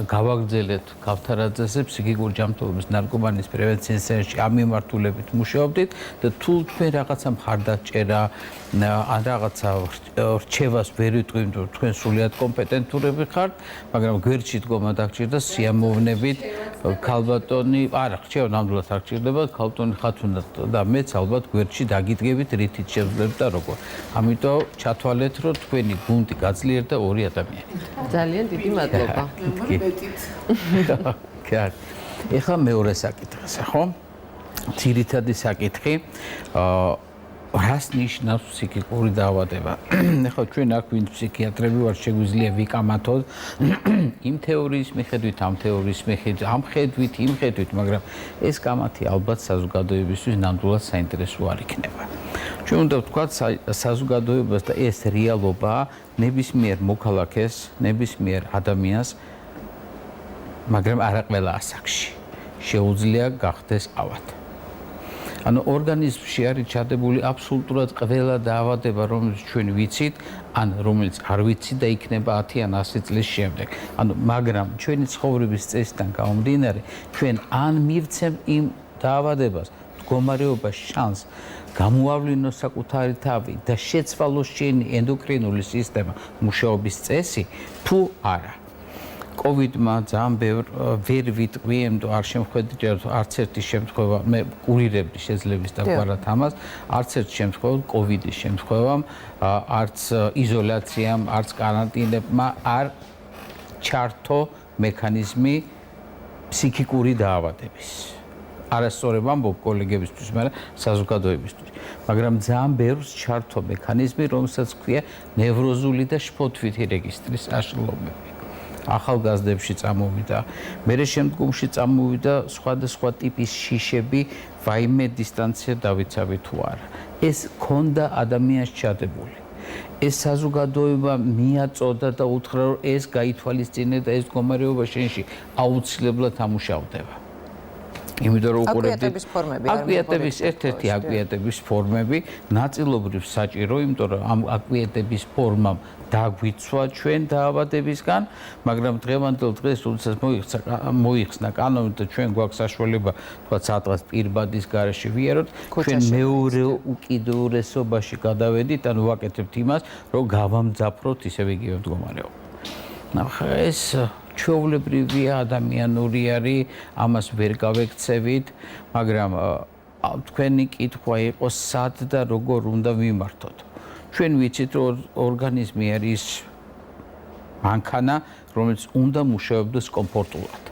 გავაგრძელეთ გავთარაძეზე ფსიქიკური ჯანმრთელობის ნარკომანიის პრევენციის ცენტრში ამ მიმართულებით მუშაობდით და თუ თქვენ რაღაცა მხარდაჭერა ან რაღაცა რჩევას ვერ იტყვით, რომ თქვენ სრულიად კომპეტენტურები ხართ, მაგრამ გვერდში დგომა დაგჭირდა სიამოვნებით ქალბატონი, არა, რჩევა ნამდვილად არ გჭირდება ქალბატონი ხათუნა და მეც ალბათ გვერდში დაგიდგებით რითიც შევძლებთ და როგორ. ამიტომ ჩათვალეთ რომ თქვენი გუნდი გაძლიერდა 2 ადამიანით. ძალიან დიდი მადლობა. კარ. ეხლა მეორე საკითხზე, ხო? ძირითადი საკითხი რას ნიშნავს ფსიქიკური დაავადება? ეხლა ჩვენ აქ ვინც ფსიქიატრები ვართ, შეგვიძლია ვიკამათოთ იმ თეორიის მიხედვით, ამ თეორიის მიხედვით, ამ ხედვით, იმ ხედვით, მაგრამ ეს კამათი ალბათ საზოგადოებისთვის ნამდვილად საინტერესო არ იქნება. ჩვენ უნდა ვთქვათ საზოგადოებას და ეს რეალობა ნებისმიერ მოქალაქეს, ნებისმიერ ადამიანს, მაგრამ არა ყველა ასაკში შეუძლია გახდეს ავად. ანუ ორგანიზმში არის ჩადებული აბსოლუტურად ყველა დაავადება, რომელიც ჩვენ ვიცით, ან რომელიც არ ვიცით და იქნება 10 ან 100 წლის შემდეგ. ანუ მაგრამ ჩვენი ცხოვრების წესიდან გამომდინარე, ჩვენ ან მივცემ იმ დაავადებას, მდგომარეობას შანსს გამოავლინოს საკუთარი თავი და შეცვალოს შენი ენდოკრინული სისტემა, მუშაობის წესი, თუ არა. COVID-მა ძალიან ვერ ვიტყვი, იმიტომ არ შემხედრე არც ერთი შემთხვევა, მე კურირებდი შეძლების დაგვარად ამას, არც ერთ შემთხვევაში COVID-ის შემთხვევამ, არც იზოლაციამ, არც კარანტინებმა არ ჩართო მექანიზმი ფსიქიკური დაავადების. არასწორად ამბობ კოლეგებისთვის, მაგრამ საზოგადოებისთვის. მაგრამ ძალიან ბევრს ჩართო მექანიზმი, რომელსაც ქვია ნევროზული და შფოთვითი რეგისტრის აშლილობები. ახალგაზრდებში წამოვიდა, მერე შემდგომში წამოვიდა სხვადასხვა ტიპის შიშები, ვაიმე დისტანცია დავიცავი თუ არა. ეს ქონდა ადამიანს ჩადებული. ეს საზოგადოება მიაწოდა და უთხრა, რომ ეს გაითვალისწინე და ეს მდგომარეობა შენში აუცილებლად ამუშავდება. იმიტომ რომ აკვიატების ფორმები არის. აკვიატების ერთ-ერთი აკვიატების ფორმები ნაწილობრივ საჭირო, იმიტომ რომ ამ აკვიატების ფორმამ დაგვიცვა ჩვენ დაავადებისგან, მაგრამ დღევანდელ დღეს როდესაც მოიხსნა კანონი და ჩვენ გვაქვს საშუალება, თქვა სადღაც პირბადის გარეშე ვიაროთ, ჩვენ მეორე უკიდურესობაში გადავედით, ანუ ვაკეთებთ იმას, რომ გავამძაფროთ ისევ იგივე მდგომარეობა. ნახე ეს ჩვეულებრივია, ადამიანური არის, ამას ვერ გავექცევით, მაგრამ თქვენი კითხვა იყო სად და როგორ უნდა ვიმართოთ. ჩვენ ვიცით, რომ ორგანიზმი არის მანქანა, რომელიც უნდა მუშაობდეს კომფორტულად.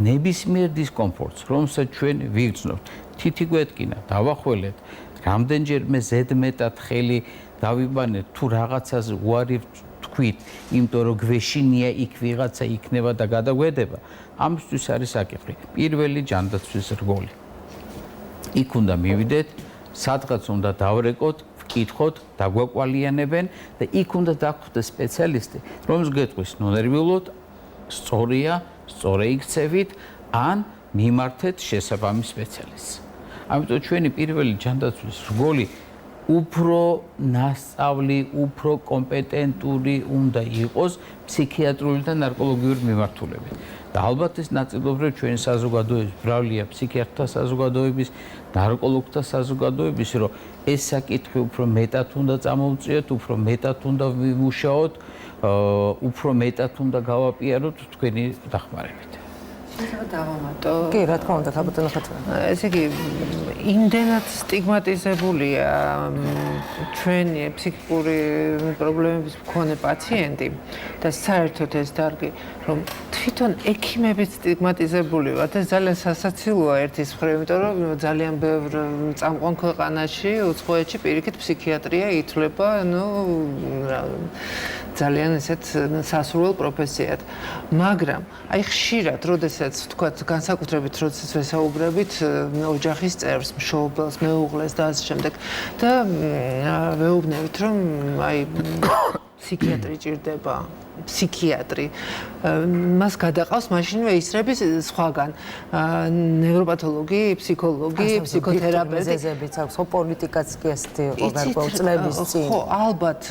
ნებისმიერ დისკომფორტს, რომელსაც ჩვენ ვიგრძნობთ, თითი გვეთკინა, დავახველეთ, რამდენჯერმე ზედმეტად ხელი დავიბანეთ, თუ რაღაცაზე უარი თქვით, იმიტომ რომ გვეშინია იქ ვიღაცა იქნება და გადაგვედება, ამისთვის არის საკითხი. პირველი ჯანდაცვის რგოლი. იქ უნდა მივიდეთ, სადღაც უნდა დავრეკოთ, ვკითხოთ, დაგვაკვალიანებენ და იქ უნდა დაგხვდეს სპეციალისტი, რომელიც გეტყვის ნერვიულად, სწორია, სწორე იქცევით, ან მიმართეთ შესაბამის სპეციალისტს. ამიტომ ჩვენი პირველი ჯანდაცვის რგოლი უფრო ნასწავლი, უფრო კომპეტენტური უნდა იყოს ფსიქიატრიული და ნარკოლოგიური მიმართულებით. და ალბათ ეს ნაწილობრივ ჩვენი საზოგადოების ბრალია ფსიქიატრთა საზოგადოების, ნარკოლოგთა საზოგადოების, რომ ეს საკითხი უფრო მეტად უნდა წამოვწიოთ, უფრო მეტად უნდა ვიმუშაოთ, უფრო მეტად უნდა გავაპიაროთ თქვენი დახმარებით. დავამატო. კი, რა თქმა უნდა, ქალბატონო ხათუნა. ესე იგი, იმდენად სტიგმატიზებულია ჩვენი ფსიქიკური პრობლემების მქონე პაციენტი და საერთოდ ეს დარგი, რომ თვითონ ექიმებიც სტიგმატიზებული ვართ. ეს ძალიან სასაცილოა ერთის მხრივ, იმიტომ რომ ძალიან ბევრ წამყვან ქვეყანაში, უცხოეთში პირიქით ფსიქიატრია ითვლება, ძალიან ესეთ სასურველ პროფესიად. მაგრამ აი ხშირად, როდესაც ვთქვათ, განსაკუთრებით როდესაც ვესაუბრებით ოჯახის წევრს, მშობელს, მეუღლეს და ასე შემდეგ და ვეუბნებით, რომ აი ფსიქიატრი ჭირდება, ფსიქიატრი მას გადაყავს მაშინვე ისრების სხვაგან ნევროპათოლოგი, ფსიქოლოგი, ფსიქოთერაპევტი. ზეზებიც აქვს, ხო, პოლიტიკაც კი ასეთი იყო გარკვეულ წლების წინ. ხო, ალბათ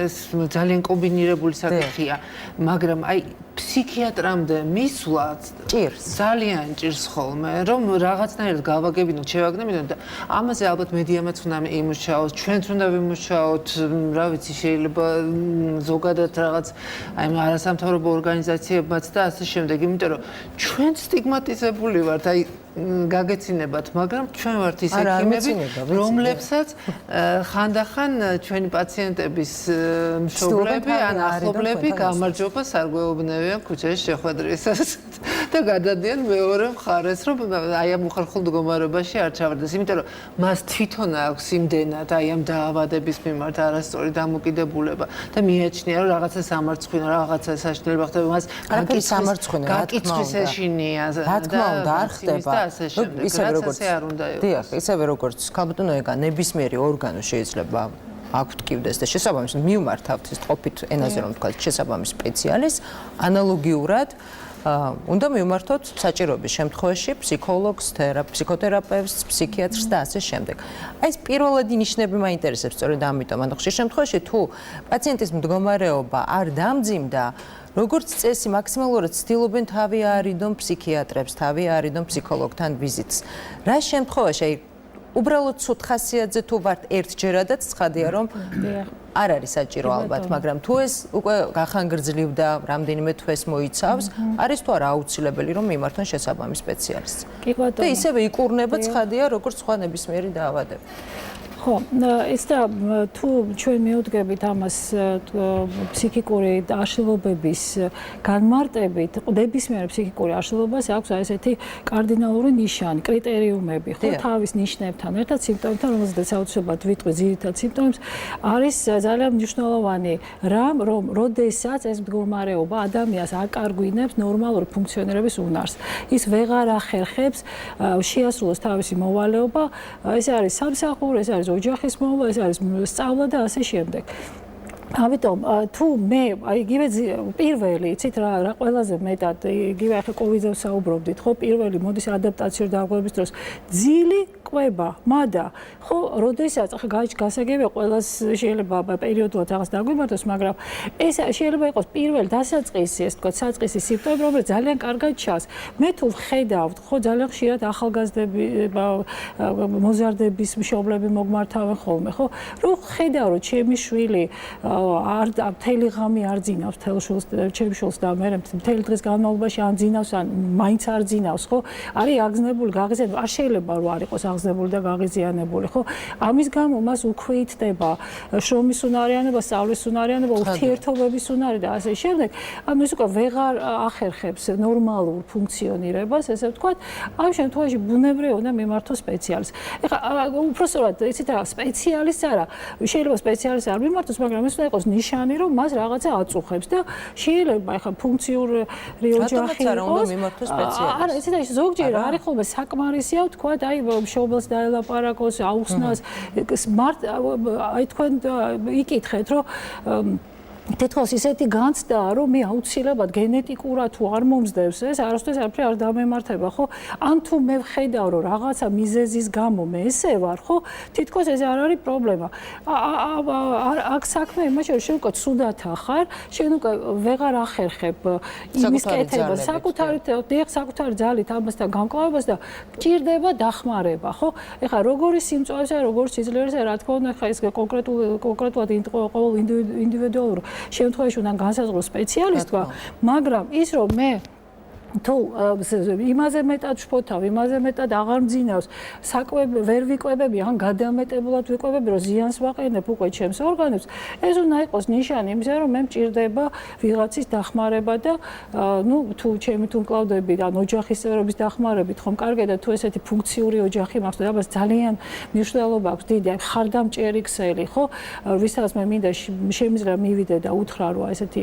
ეს ძალიან კომბინირებული საკითხია, მაგრამ აი ფსიქიატრამდე მისვლა ძალიან ჭირს ხოლმე, რომ რაღაცნაირად გავაგებინოთ, შევაგნებინოთ და ამაზე ალბათ მედიამაც უნდა იმუშაოს, ჩვენც უნდა ვიმუშაოთ, რა ვიცი, შეიძლება ზოგადად რაღაც აი არასამთავრობო ორგანიზაციებმაც და ასე შემდეგ, იმიტომ რომ ჩვენ სტიგმატიზებული ვართ, აი გაგეცინებათ, მაგრამ ჩვენ ვართ ის ექიმები, რომლებსაც ხანდახან ჩვენი პაციენტების მშობლები ან ახლობლები გამარჯვებას არ გვეუბნებიან ქუჩაში შეხვედრისას და გადადიან მეორე მხარეს, რომ აი ამ უხერხულ მდგომარეობაში არ ჩავარდეს, იმიტომ რომ მას თვითონ აქვს იმდენად აი ამ დაავადების მიმართ არასწორი დამოკიდებულება და მიაჩნია რომ რაღაცა სამარცხვინა, რაღაცა საშინელება ხდება, მას გაკიცხვის ეშინია და არ ხდება. დიახ, ისევე როგორც ქალბატონოება ნებისმიერი ორგანო შეიძლება აკუთკივდეს და შესაბამისად მიმართავთ ის ყოფით ენაზე რომ თქვა შესაბამის სპეციალისტს ანალოგიურად უნდა მიმართოთ საჭიროების შემთხვევაში ფსიქოლოგს, ფსიქოთერაპევტს, ფსიქიატრს და ასე შემდეგ. აი ეს პირველადი ნიშნები მაინტერესებს სწორედ ამიტომ, ანუ ხშირ შემთხვევაში თუ პაციენტის მდგომარეობა არ დამძიმდა, როგორც წესი მაქსიმალურად ცდილობენ თავი არიდონ ფსიქიატრებს, თავი არიდონ ფსიქოლოგთან ვიზიტს. რა შემთხვევაში აი უბრალოდ ცუდ ხასიათზე თუ ვართ ერთჯერადაც ცხადია რომ არ არის საჭირო ალბათ, მაგრამ თუ ეს უკვე გახანგრძლივ და რამდენიმე თვეს მოიცავს, არის თუ არა აუცილებელი რომ მიმართონ შესაბამის სპეციალისტს. და ისევე იკურნება ცხადია როგორც სხვა ნებისმიერი დაავადება. ხო, ეს და თუ ჩვენ მივუდგებით ამას ფსიქიკური აშლილობების განმარტებით, ნებისმიერ ფსიქიკური აშლილობას აქვს ესეთი კარდინალური ნიშანი, კრიტერიუმები, ხო, თავის ნიშნებთან, ერთად სიმპტომებთან, რომელზეც აუცილებლად ვიტყვი ძირითად სიმპტომებს, არის ძალიან მნიშვნელოვანი რამ, რომ როდესაც ეს მდგომარეობა ადამიანს აკარგვინებს ნორმალური ფუნქციონირების უნარს. ის ვეღარ ახერხებს შეასრულოს თავისი მოვალეობა, ეს არის სამსახური, ეს არის ოჯახის მოვლა, ეს არის სწავლა და ასე შემდეგ. ამიტომ თუ მე იგივე პირველი იცით რა ყველაზე მეტად იგივე ახლა კოვიდზე საუბრობდით ხო პირველი მოდის ადაპტაციური დარღვევების დროს ძილი ყვება მადა ხო როდესაც ახლა გასაგებია ყველას შეიძლება პერიოდულად რაღაც დაგვიმართოს მაგრამ ეს შეიძლება იყოს პირველი დასაწყისი ეს თქვა საწყისი სიმპტომები რომელიც ძალიან კარგად ჩანს მე თუ ვხედავთ ხო ძალიან ხშირად ახალგაზრდები მოზარდების მშობლები მოგმართავენ ხოლმე ხო რომ ხედავ რომ ჩემი შვილი არ მთელი ღამე არ ძინავს ჩემი შვილს და მე მთელი დღის განმავლობაში ან ძინავს ან მაინც არ ძინავს ხო არის აგზნებული გაღიზიანებული არ შეიძლება რომ არ იყოს აგზნებული და გაღიზიანებული ხო ამის გამო მას უქვეითდება შრომის უნარიანობა სწავლის უნარიანობა ურთიერთობების უნარი და ასე შემდეგ ანუ ეს უკვე ვეღარ ახერხებს ნორმალურ ფუნქციონირებას ესე ვთქვათ ამ შემთხვევაში ბუნებრივია უნდა მიმართოს სპეციალისტს ეხლა უпроსტად იცით რა სპეციალისტს არა შეიძლება სპეციალისტს არ მიმართოს მაგრამ ეს უნდა იყოს ნიშანი რომ მას რაღაცა აწუხებს და შეიძლება ეხლა ფუნქციური ოჯახი იყოს არა იცით რა ზოგჯერ არის ხოლმე საკმარისია ვთქვათ აი მშობელს დაელაპარაკოს აუხსნას აი თქვენ იკითხეთ რომ თითქოს ისეთი განცდაა რომ მე აუცილებლად გენეტიკურად თუ არ მომზდევს ეს არასდროს არაფერი არ დამემართება ხო ან თუ მე ვხედავ რომ რაღაცა მიზეზის გამო მე ესე ვარ ხო თითქოს ეს არ არის პრობლემა აქ საქმე იმაში რომ შენ უკვე ცუდად ახარ შენ უკვე ვეღარ ახერხებ იმის კეთებას საკუთარი ძალით ამასთან გამკლავებას და გჭირდება დახმარება ხო ეხლა როგორი სიმწვავეა როგორი სიძლიერესა რა თქმა უნდა ეხლა ეს კონკრეტულად ყოველ ინდივიდუალურ შემთხვევაში უნდა განსაზღვრო სპეციალისტმა, მაგრამ ის რომ მე თუ იმაზე მეტად შფოთავ, იმაზე მეტად აღარ მძინავს, საკვები ვერ ვიკვებები, ან გადამეტებულად ვიკვებები, რომ ზიანს ვაყენებ უკვე ჩემს ორგანებს, ეს უნდა იყოს ნიშანი იმისა, რომ მე მჭირდება ვიღაცის დახმარება და ნუ თუ ჩემი თუ მკლავდები და ოჯახის წევრების დახმარებით ხომ კარგია და თუ ესეთი ფუნქციური ოჯახი მაქვს და ამას ძალიან მნიშვნელობა აქვს დიდი, აი ხარდამჭერი ქსელი, ხო? ვისაც მე მინდა შემიძლია მივიდე და უთხრა, რომ ესეთი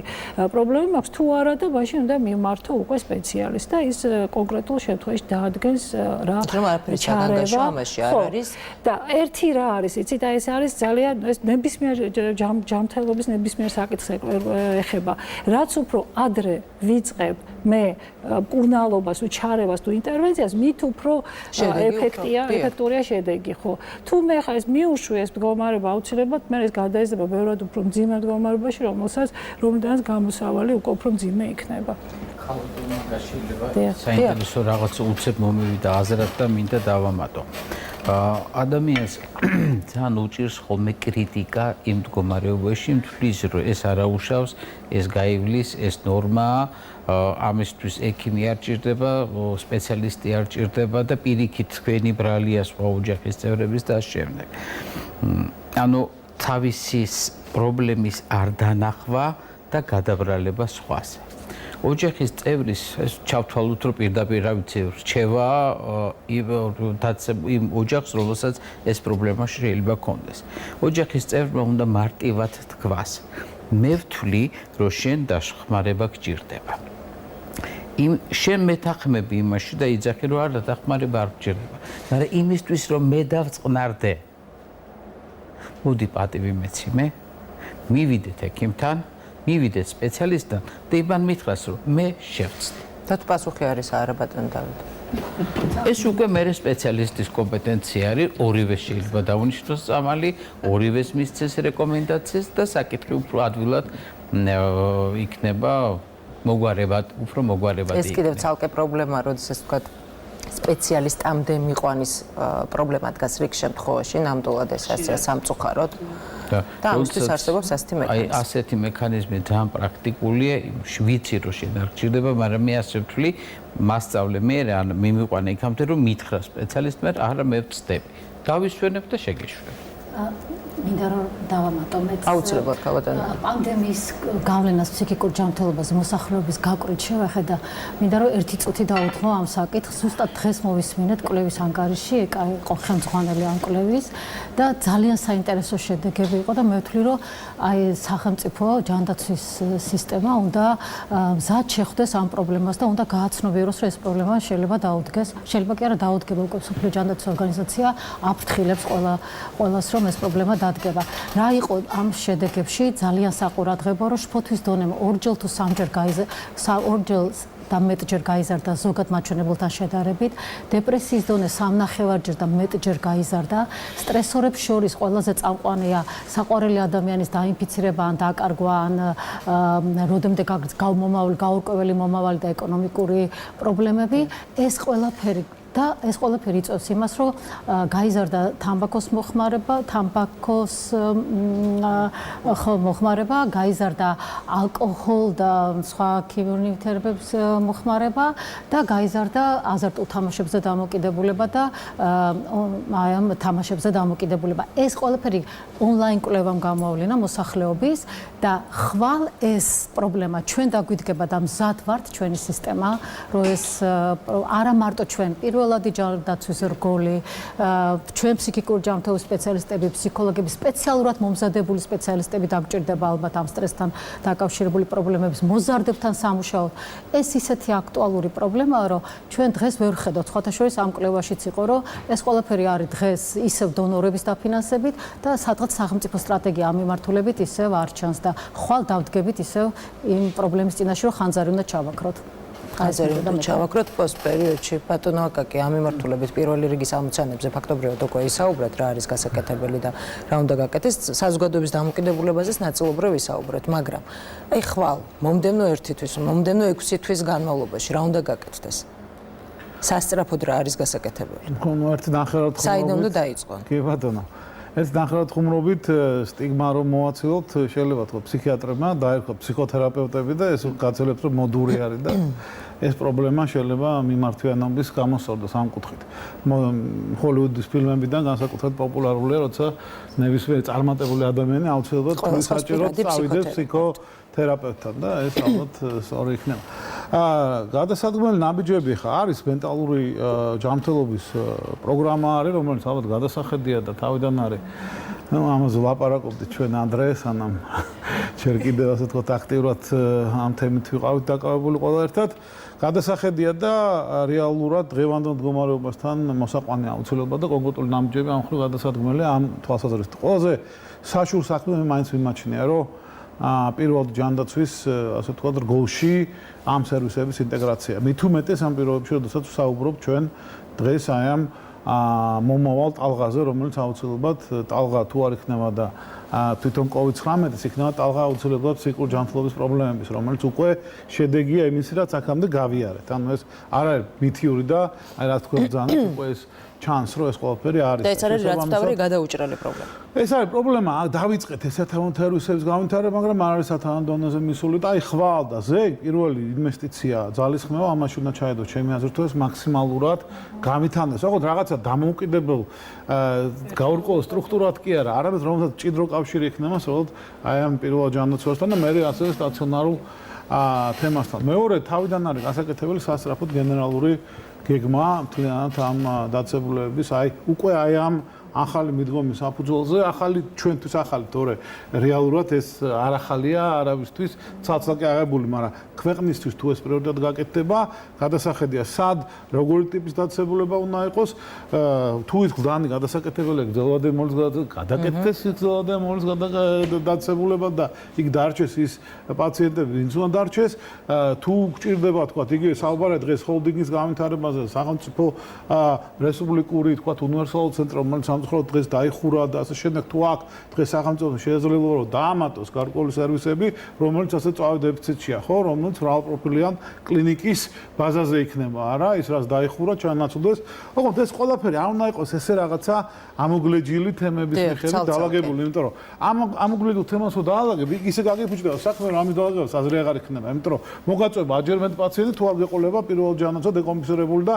პრობლემები მაქვს, თუ არა და მაშინ უნდა მიმართო უკვე სპეციალისტს და ის კონკრეტულ შემთხვევაში დაადგენს რა ჩარევა ამაში არ არის და ერთი რა არის იცით აი ეს არის ძალიან ეს ნებისმიერ ჯანმრთელობის ნებისმიერ საკითხს ეხება რაც უფრო ადრე ვიწყებ მე მკურნალობას თუ ჩარევას თუ ინტერვენციას მით უფრო ეფექტურია შედეგი ხო თუ მე ხა ეს მიუშვი ეს მდგომარეობა აუცილებლად მე ეს გადაიზრდება ბევრად უფრო მძიმე მდგომარეობაში რომელთაც გამოსავალი უკვე უფრო მძიმე იქნება საინტერესო რაღაც უცებ მომივიდა აზრად და მინდა დავამატო. ადამიანს ძალიან უჭირს ხოლმე კრიტიკა იმ მდგომარეობაში, თulis რომ ეს არაუშავს, ეს გაივლის, ეს ნორმაა, ამისთვის ექიმი არ ჭირდება, სპეციალისტი არ ჭირდება და პირიქით თქვენი ბრალია სხვა ოჯახის წევრების და შემდეგ. ანუ თავისი პრობლემის არ დანახვა და გადაბრალება სხვაზე. ოჯახის წევრის ეს ჩავთვალოთ რომ პირდაპირ რა ვიცი რჩევა იმ ოჯახს რომელსაც ეს პრობლემა შეიძლება ქონდეს. ოჯახის წევრმა უნდა მარტივად თქვას. მე ვთვლი რომ შენ დახმარება გჭირდება. შენ მეთანხმები იმაში და იძახი რომ არა დახმარება არ გჭირდება. მაგრამ იმისთვის რომ მე დავწყნარდე. მოდი პატივი მეციმე. მივიდეთ ექიმთან. მივიდეთ სპეციალისტთან და იბან მითხრას რომ მე შევწდი. და თუ პასუხი არის არა ბატონო დავით. ეს უკვე მე სპეციალისტის კომპეტენცია არის, ორივე შეიძლება დაუნიშნოს წამალი, ორივეს მისცეს რეკომენდაციას და საკითხი უფრო ადვილად იქნება მოგვარებად, უფრო მოგვარებად. ეს კიდევ ცალკე პრობლემაა, როდესაც თქვა სპეციალისტამდე მიყვანის პრობლემა დგას რიგ შემთხვევაში, ნამდვილად ეს ასე სამწუხაროდ. და ამისთვის არსებობს ასეთი მექანიზმი. აი ასეთი მექანიზმი ძალიან პრაქტიკულია, ვიცი რომ შენ არ გჭირდება, მაგრამ მე ასე ვთვლი, მასწავლე მე ან მიმიყვანე იქამდე რომ მითხრა სპეციალისტმა, არა მე ვწდები. დავისვენებ და შეგეშვებ. მინდა რომ დავამატომეთ აუცილებლად გავატანო. პანდემიის გავლენას ფსიქიკურ ჯანმრთელობაზე მოსახლეობის გაკვეთით შევხედა. მინდა რომ ერთი წუთი დავუთმო ამ საკითხს. ზუსტად დღეს მოვისმინეთ კვლევის ანგარიში, იყო ხელმძღვანელი ამ კვლევის და ძალიან საინტერესო შედეგები იყო და მე ვთვლი რომ აი სახელმწიფო ჯანდაცვის სისტემა უნდა მზად შეხვდეს ამ პრობლემას და უნდა გააცნობიეროს რომ ეს პრობლემა შეიძლება დაუდგეს. შეიძლება კი არა დაუდგება უკვე მსოფლიო ჯანდაცვის ორგანიზაცია აფრთხილებს ყველას რომ ეს პრობლემა დადგება. რა იყო ამ შედეგებში ძალიან საყურადღებო, რომ შფოთვის დონემ ორჯერ თუ სამჯერ და მეტჯერ გაიზარდა ზოგად მაჩვენებელთან შედარებით, დეპრესიის დონე 3.5-ჯერ და მეტჯერ გაიზარდა, სტრესორებს შორის ყველაზე წამყვანია საყვარელი ადამიანის დაინფიცირება ან დაკარგვა ან როდემდე გაურკვეველი მომავალი და ეკონომიკური პრობლემები, ეს ყველაფერი და ეს ყველაფერი იწვევს იმას, რომ გაიზარდა თამბაქოს მოხმარება, გაიზარდა ალკოჰოლ და სხვა ქიმიური ნივთიერებების მოხმარება და გაიზარდა აზარტულ თამაშებზე დამოკიდებულება და აი ამ თამაშებზე დამოკიდებულება. ეს ყველაფერი ონლაინ კვლევამ გამოავლინა მოსახლეობის და ხვალ ეს პრობლემა ჩვენ დაგვიდგება და მზად ვართ ჩვენი სისტემა, რომ ეს არა მარტო ჩვენ პირველადი ჯანდაცვის რგოლი, ჩვენ ფსიქიკური ჯანმრთელობის სპეციალისტები, ფსიქოლოგები, სპეციალურად მომზადებული სპეციალისტები დაგჭირდება ალბათ ამ სტრესთან დაკავშირებული პრობლემების მოზარდებთან სამუშაოდ. ეს ისეთი აქტუალური პრობლემაა, რომ ჩვენ დღეს ვერ ვხედავთ. სხვათა შორის ამ კვლევაშიც იყო, რომ ეს ყველაფერი არის დღეს ისევ დონორების დაფინანსებით და სადღაც სახელმწიფო სტრატეგია ამ მიმართულებით ისევ არ ჩანს და ხვალ დავდგებით ისევ იმ პრობლემის წინაშე, რომ ხანძარი უნდა ჩავაქროთ. ხანძარი უნდა ჩავაქროთ პოსტ პერიოდში. ბატონო აკაკი, ამ მიმართულებით პირველი რიგის ამოცანებზე ფაქტობრივად უკვე ისაუბრეთ, რა არის გასაკეთებელი და რა უნდა გაკეთდეს. საზოგადოების დამოკიდებულებაზეც ნაწილობრივ ისაუბრეთ, მაგრამ აი ხვალ მომდევნო 1 თვის, მომდევნო 6 თვის განმავლობაში რა უნდა გაკეთდეს? სასწრაფოდ რა არის გასაკეთებელი? ნუ ერთი ნახევრად ხუმრობით. საიდან უნდა დაიწყო? კი ბატონო. ეს ნახევრად ხუმრობით სტიგმა რომ მოვაცილოთ, შეიძლება თქო ფსიქიატრებმა დაერქვა ფსიქოთერაპევტები და ეს გაცილებს რომ მოდური არის და ეს პრობლემა შეიძლება მიმართვიანობის გამოსწორდეს ამ კუთხით. ჰოლივუდის ფილმებიდან განსაკუთრებით პოპულარულია, როცა ნებისმიერი წარმატებული ადამიანი აუცილებლად საჭიროდ წავიდეს ფსიქოთერაპევტთან და ეს ალბათ სწორი იქნება. გადასადგმელი ნაბიჯები ხა არის მენტალური ჯანმრთელობის პროგრამა არის, რომელიც ალბათ გადასახედია და თავიდან არის. ნუ ამაზე ვლაპარაკობდით ჩვენ ანდრეს, ანამ ჯერ კიდევ ასე ვთქვათ აქტიურად ამ თემით ვიყავით დაკავებული ყველა ერთად. გადასახედია და რეალურად დღევანდელ მდგომარეობასთან მოსაყვანია აუცილებლად და კონკრეტული ნაბიჯები ამ ხრივ გადასადგმელია ამ თვალსაზრისით. ყველაზე საშუალო საქმე მე მაინც ვიმაჩნია, რომ პირველად ჯანდაცვის ასე ვთქვათ რგოლში ამ სერვისების ინტეგრაცია. მით უმეტეს ამ პირობებში, როდესაც ვსაუბრობ ჩვენ დღეს აი ამ მომავალ ტალღაზე, რომელიც აუცილებლად ტალღა თუ არ იქნება და თვითონ COVID-19-ის იქნება ტალღა აუცილებლად ფსიქიკური ჯანმრთელობის პრობლემების, რომელიც უკვე შედეგია იმისა, რაც აქამდე გავიარეთ. ანუ ეს არ არის მითიური და აი რა თქვა ბრძანა უკვე ეს ჩანს რომ ეს ყველაფერი არის. და ეს არის რაც თავი გადაუჭრელი პრობლემა. ეს არის პრობლემა, დავიწყეთ ეს სათავმჯდომარეობის განვითარება, მაგრამ არ არის სათავმჯდომარე დონეზე მისული და აი ხვალ და ზეგ პირველი ინვესტიცია ძალისხმევა ამაში უნდა ჩაედო ჩემი აზრით, თუ ეს მაქსიმალურად გამithანდეს. ოღონდ რაღაცა დამოუკიდებელ გაურკვეველ სტრუქტურად კი არა, არამედ რომელსაც ჭიდრო კავშირი ექნება, სწორედ აი ამ პირველ ჯანდაცვასთან და მერი ასევე სტაციონარულ თემასთან. მეორე თავიდან არის გასაკეთებელი სასწრაფოდ გენერალური გეგმა მთლიანად ამ დაწესებულებების, აი უკვე აი ამ ახალი მიდგომის საფუძველზე, ახალი ჩვენთვის ახალი, თორე რეალურად ეს არ ახალია არავისთვის, ცალ-ცალკე აღებული, მაგრამ ქვეყნისთვის თუ ეს პრიორიტეტად გაკეთდება, გადასახედია სად, როგორი ტიპის დაწესებულება უნდა იყოს, თუ ის გლანი გადასაკეთებელია გრძელვადამოლის გადაკეთდეს გრძელვადამოლის დაწესებულება და იქ დარჩეს ის პაციენტები, ვინც უნდა დარჩეს, თუ გჭირდება თქვა იგივე საუბარია დღეს ჰოლდინგის განვითარებაზე, სახელმწიფო რესპუბლიკური თქვა უნივერსალური ცენტრი, რომელიც ხოლმე დღეს დაიხურა და ასე შემდეგ თუ აქ დღეს სახელმწიფო შეეძლება რომ დაამატოს გარკვეული სერვისები, რომელიც ასე წავი დეფიციტშია, ხო, რომელიც მრავალპროფილიან კლინიკის ბაზაზე იქნება, არა, ის რაც დაიხურა, ჩანაცვლდეს. ოღონდ ეს ყველაფერი არ უნდა იყოს ესე რაღაცა ამოგლეჯილი თემების მიხედვით დაალაგებული, იმიტომ რომ ამოგლეჯილ თემას რო დაალაგებ, ისე გაგიფუჭდება საქმე, რომ ამის დაალაგებას აზრი აღარ იქნება, იმიტომ რომ მოგაწובה აჯერმენტ პაციენტი თუ არ გეყოლება პირველ ჯანაცვა დეკომპენსირებული და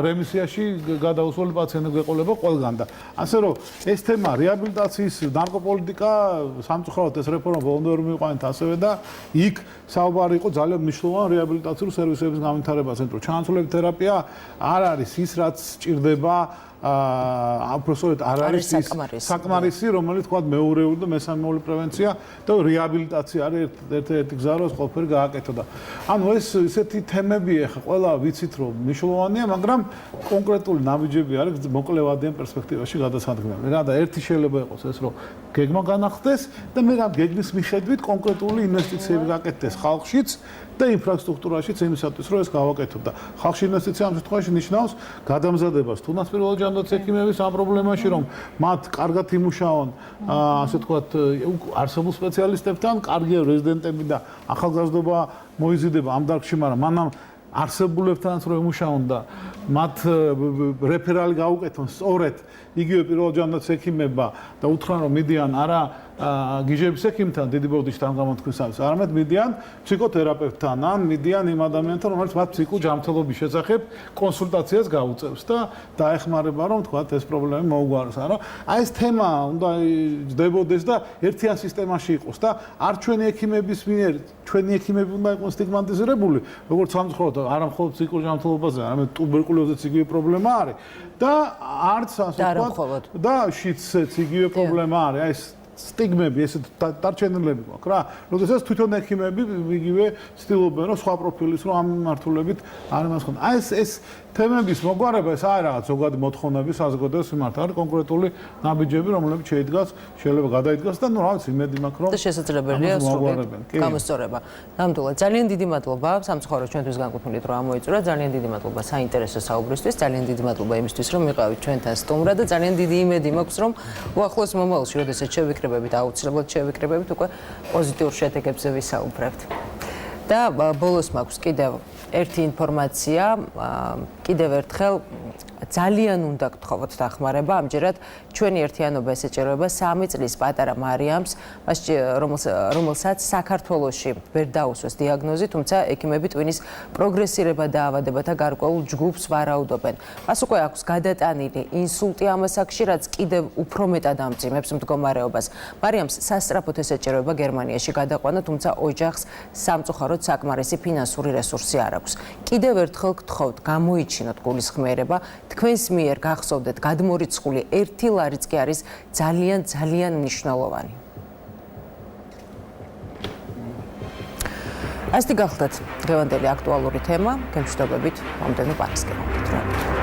რემისიაში გადაუსველი პაციენტი გეყოლება ყველგან და ასე რომ ეს თემა რეაბილიტაციის ნარკოპოლიტიკა სამწუხაროდ ეს რეფორმა ბოლომდე ვერ მივიყვანეთ ასევე და იქ საუბარი იყო ძალიან მნიშვნელოვანი რეაბილიტაციური სერვისების განვითარებაზე, რომ ჩანაცვლებელი თერაპია არ არის ის რაც სჭირდება опроსოდ არ არის საკმარისი, რომელიც თქვა მეორეული და მესამეული პრევენცია და რეაბილიტაცია არის ერთ-ერთი გზა რომ ყველაფერი გააკეთო და ანუ ეს ისეთი თემები ახლა ყველა ვიცით რომ მნიშვნელოვანია, მაგრამ კონკრეტული ნაბიჯები არის მოკლევადიან პერსპექტივაში გადასადგმელი. რა და ერთი შეიძლება იყოს ეს რომ გეგმა განახდეს და მე რა გეგმის მიხედვით კონკრეტული ინვესტიციები გაკეთდეს ხალხშიც და ინფრასტრუქტურაშიც იმისათვის რომ ეს გავაკეთოთ და ხალხში ინვესტიცია ამ შემთხვევაში ნიშნავს გადამზადებას თუნდაც პირველ ჯანდაცვის ექიმების ამ პრობლემაში რომ მათ კარგად იმუშაონ ასე ვთქვათ არსებულ სპეციალისტებთან, კარგია რეზიდენტები და ახალგაზრდობა მოიზიდება ამ დარგში, მაგრამ მანამ არსებულებთანაც რომ იმუშაონ და მათ რეფერალი გაუკეთონ სწორედ იგივე პირველ ჯანდაცვის ექიმებმა და უთხრან რომ მიდიან არა გიჟების ექიმთან დიდი ბოდიშთან გამოთქვისას, არამედ მიდიან ფსიქოთერაპევტთან, ან მიდიან იმ ადამიანთან, რომელიც მათ ფსიქიკური ჯანმრთელობის შესახებ კონსულტაციას გაუწევს და დაეხმარება რომ თქვა ეს პრობლემები მოუგვაროს, არა? აი ეს თემა უნდა ჯდებოდეს და ერთიან სისტემაში იყოს და არ ჩვენი ექიმების მიერ, ჩვენი ექიმები უნდა იყოს სტიგმატიზირებული, როგორც სამწუხაროდ არა მხოლოდ ფსიქიკური ჯანმრთელობაზე, არამედ ტუბერკულოზიც იგივე პრობლემა არის და არც ასე ვთქვათ და შიდსეც იგივე პრობლემა არის. აი ეს სტიგმები, ესე დარჩენილები გვაქვს რა. როდესაც თვითონ ექიმები იგივე ცდილობენ რომ სხვა პროფილის რომ ამ მიმართულებით არ იმასხონ. აი ეს თემების მოგვარება ეს არის რაღაც ზოგადი მოთხოვნები საზოგადოების მიმართ, არის კონკრეტული ნაბიჯები, რომლებიც შეიძლება გადაიდგას და ნუ რაღაც იმედი მაქვს რომ და შესაძლებელია სრულად გამოსწორება. ნამდვილად ძალიან დიდი მადლობა სამწუხაროდ ჩვენთვის განკუთვნილით რომ ამოიწურა. ძალიან დიდი მადლობა საინტერესო საუბრისთვის, ძალიან დიდი მადლობა იმისთვის რომ მიყავით ჩვენთან სტუმრად და ძალიან დიდი იმედი მაქვს რომ უახლოს მომავალში, როდესაც შევიკრიბებით, აუცილებლად შევიკრიბებით, უკვე პოზიტიურ შედეგებზე ვისაუბრებთ. და ბოლოს მაქვს კიდევ ერთი ინფორმაცია, კიდევ ერთხელ ძალიან უნდა გთხოვოთ დახმარება, ამჯერად ჩვენი ერთიანობა ესეჭიროება 3 წლის პატარა მარიამს, რომელსაც საქართველოში ვერ დაუსვეს დიაგნოზი, თუმცა ექიმები ტვინის პროგრესირება დაავადებათა გარკვეულ ჯგუფს ვარაუდობენ. მას უკვე აქვს გადატანილი ინსულტი ამას აქში, რაც კიდევ უფრო მეტად ამძიმებს მდგომარეობას. მარიამს სასწრაფოდ ესეჭიროება გერმანიაში გადაყვანა, თუმცა ოჯახს სამწუხაროდ საკმარისი ფინანსური რესურსი არ აქვს. კიდევ ერთხელ გთხოვთ, გამოიჩინოთ გულისხმიერება, თქვენს მიერ გახსოვდეთ გადმორიცხული 1 ლარიც კი არის ძალიან მნიშვნელოვანი. ასეთი გახლდათ დღევანდელი აქტუალური თემა, გემშვიდობებით მომდევნო პარასკევამდე.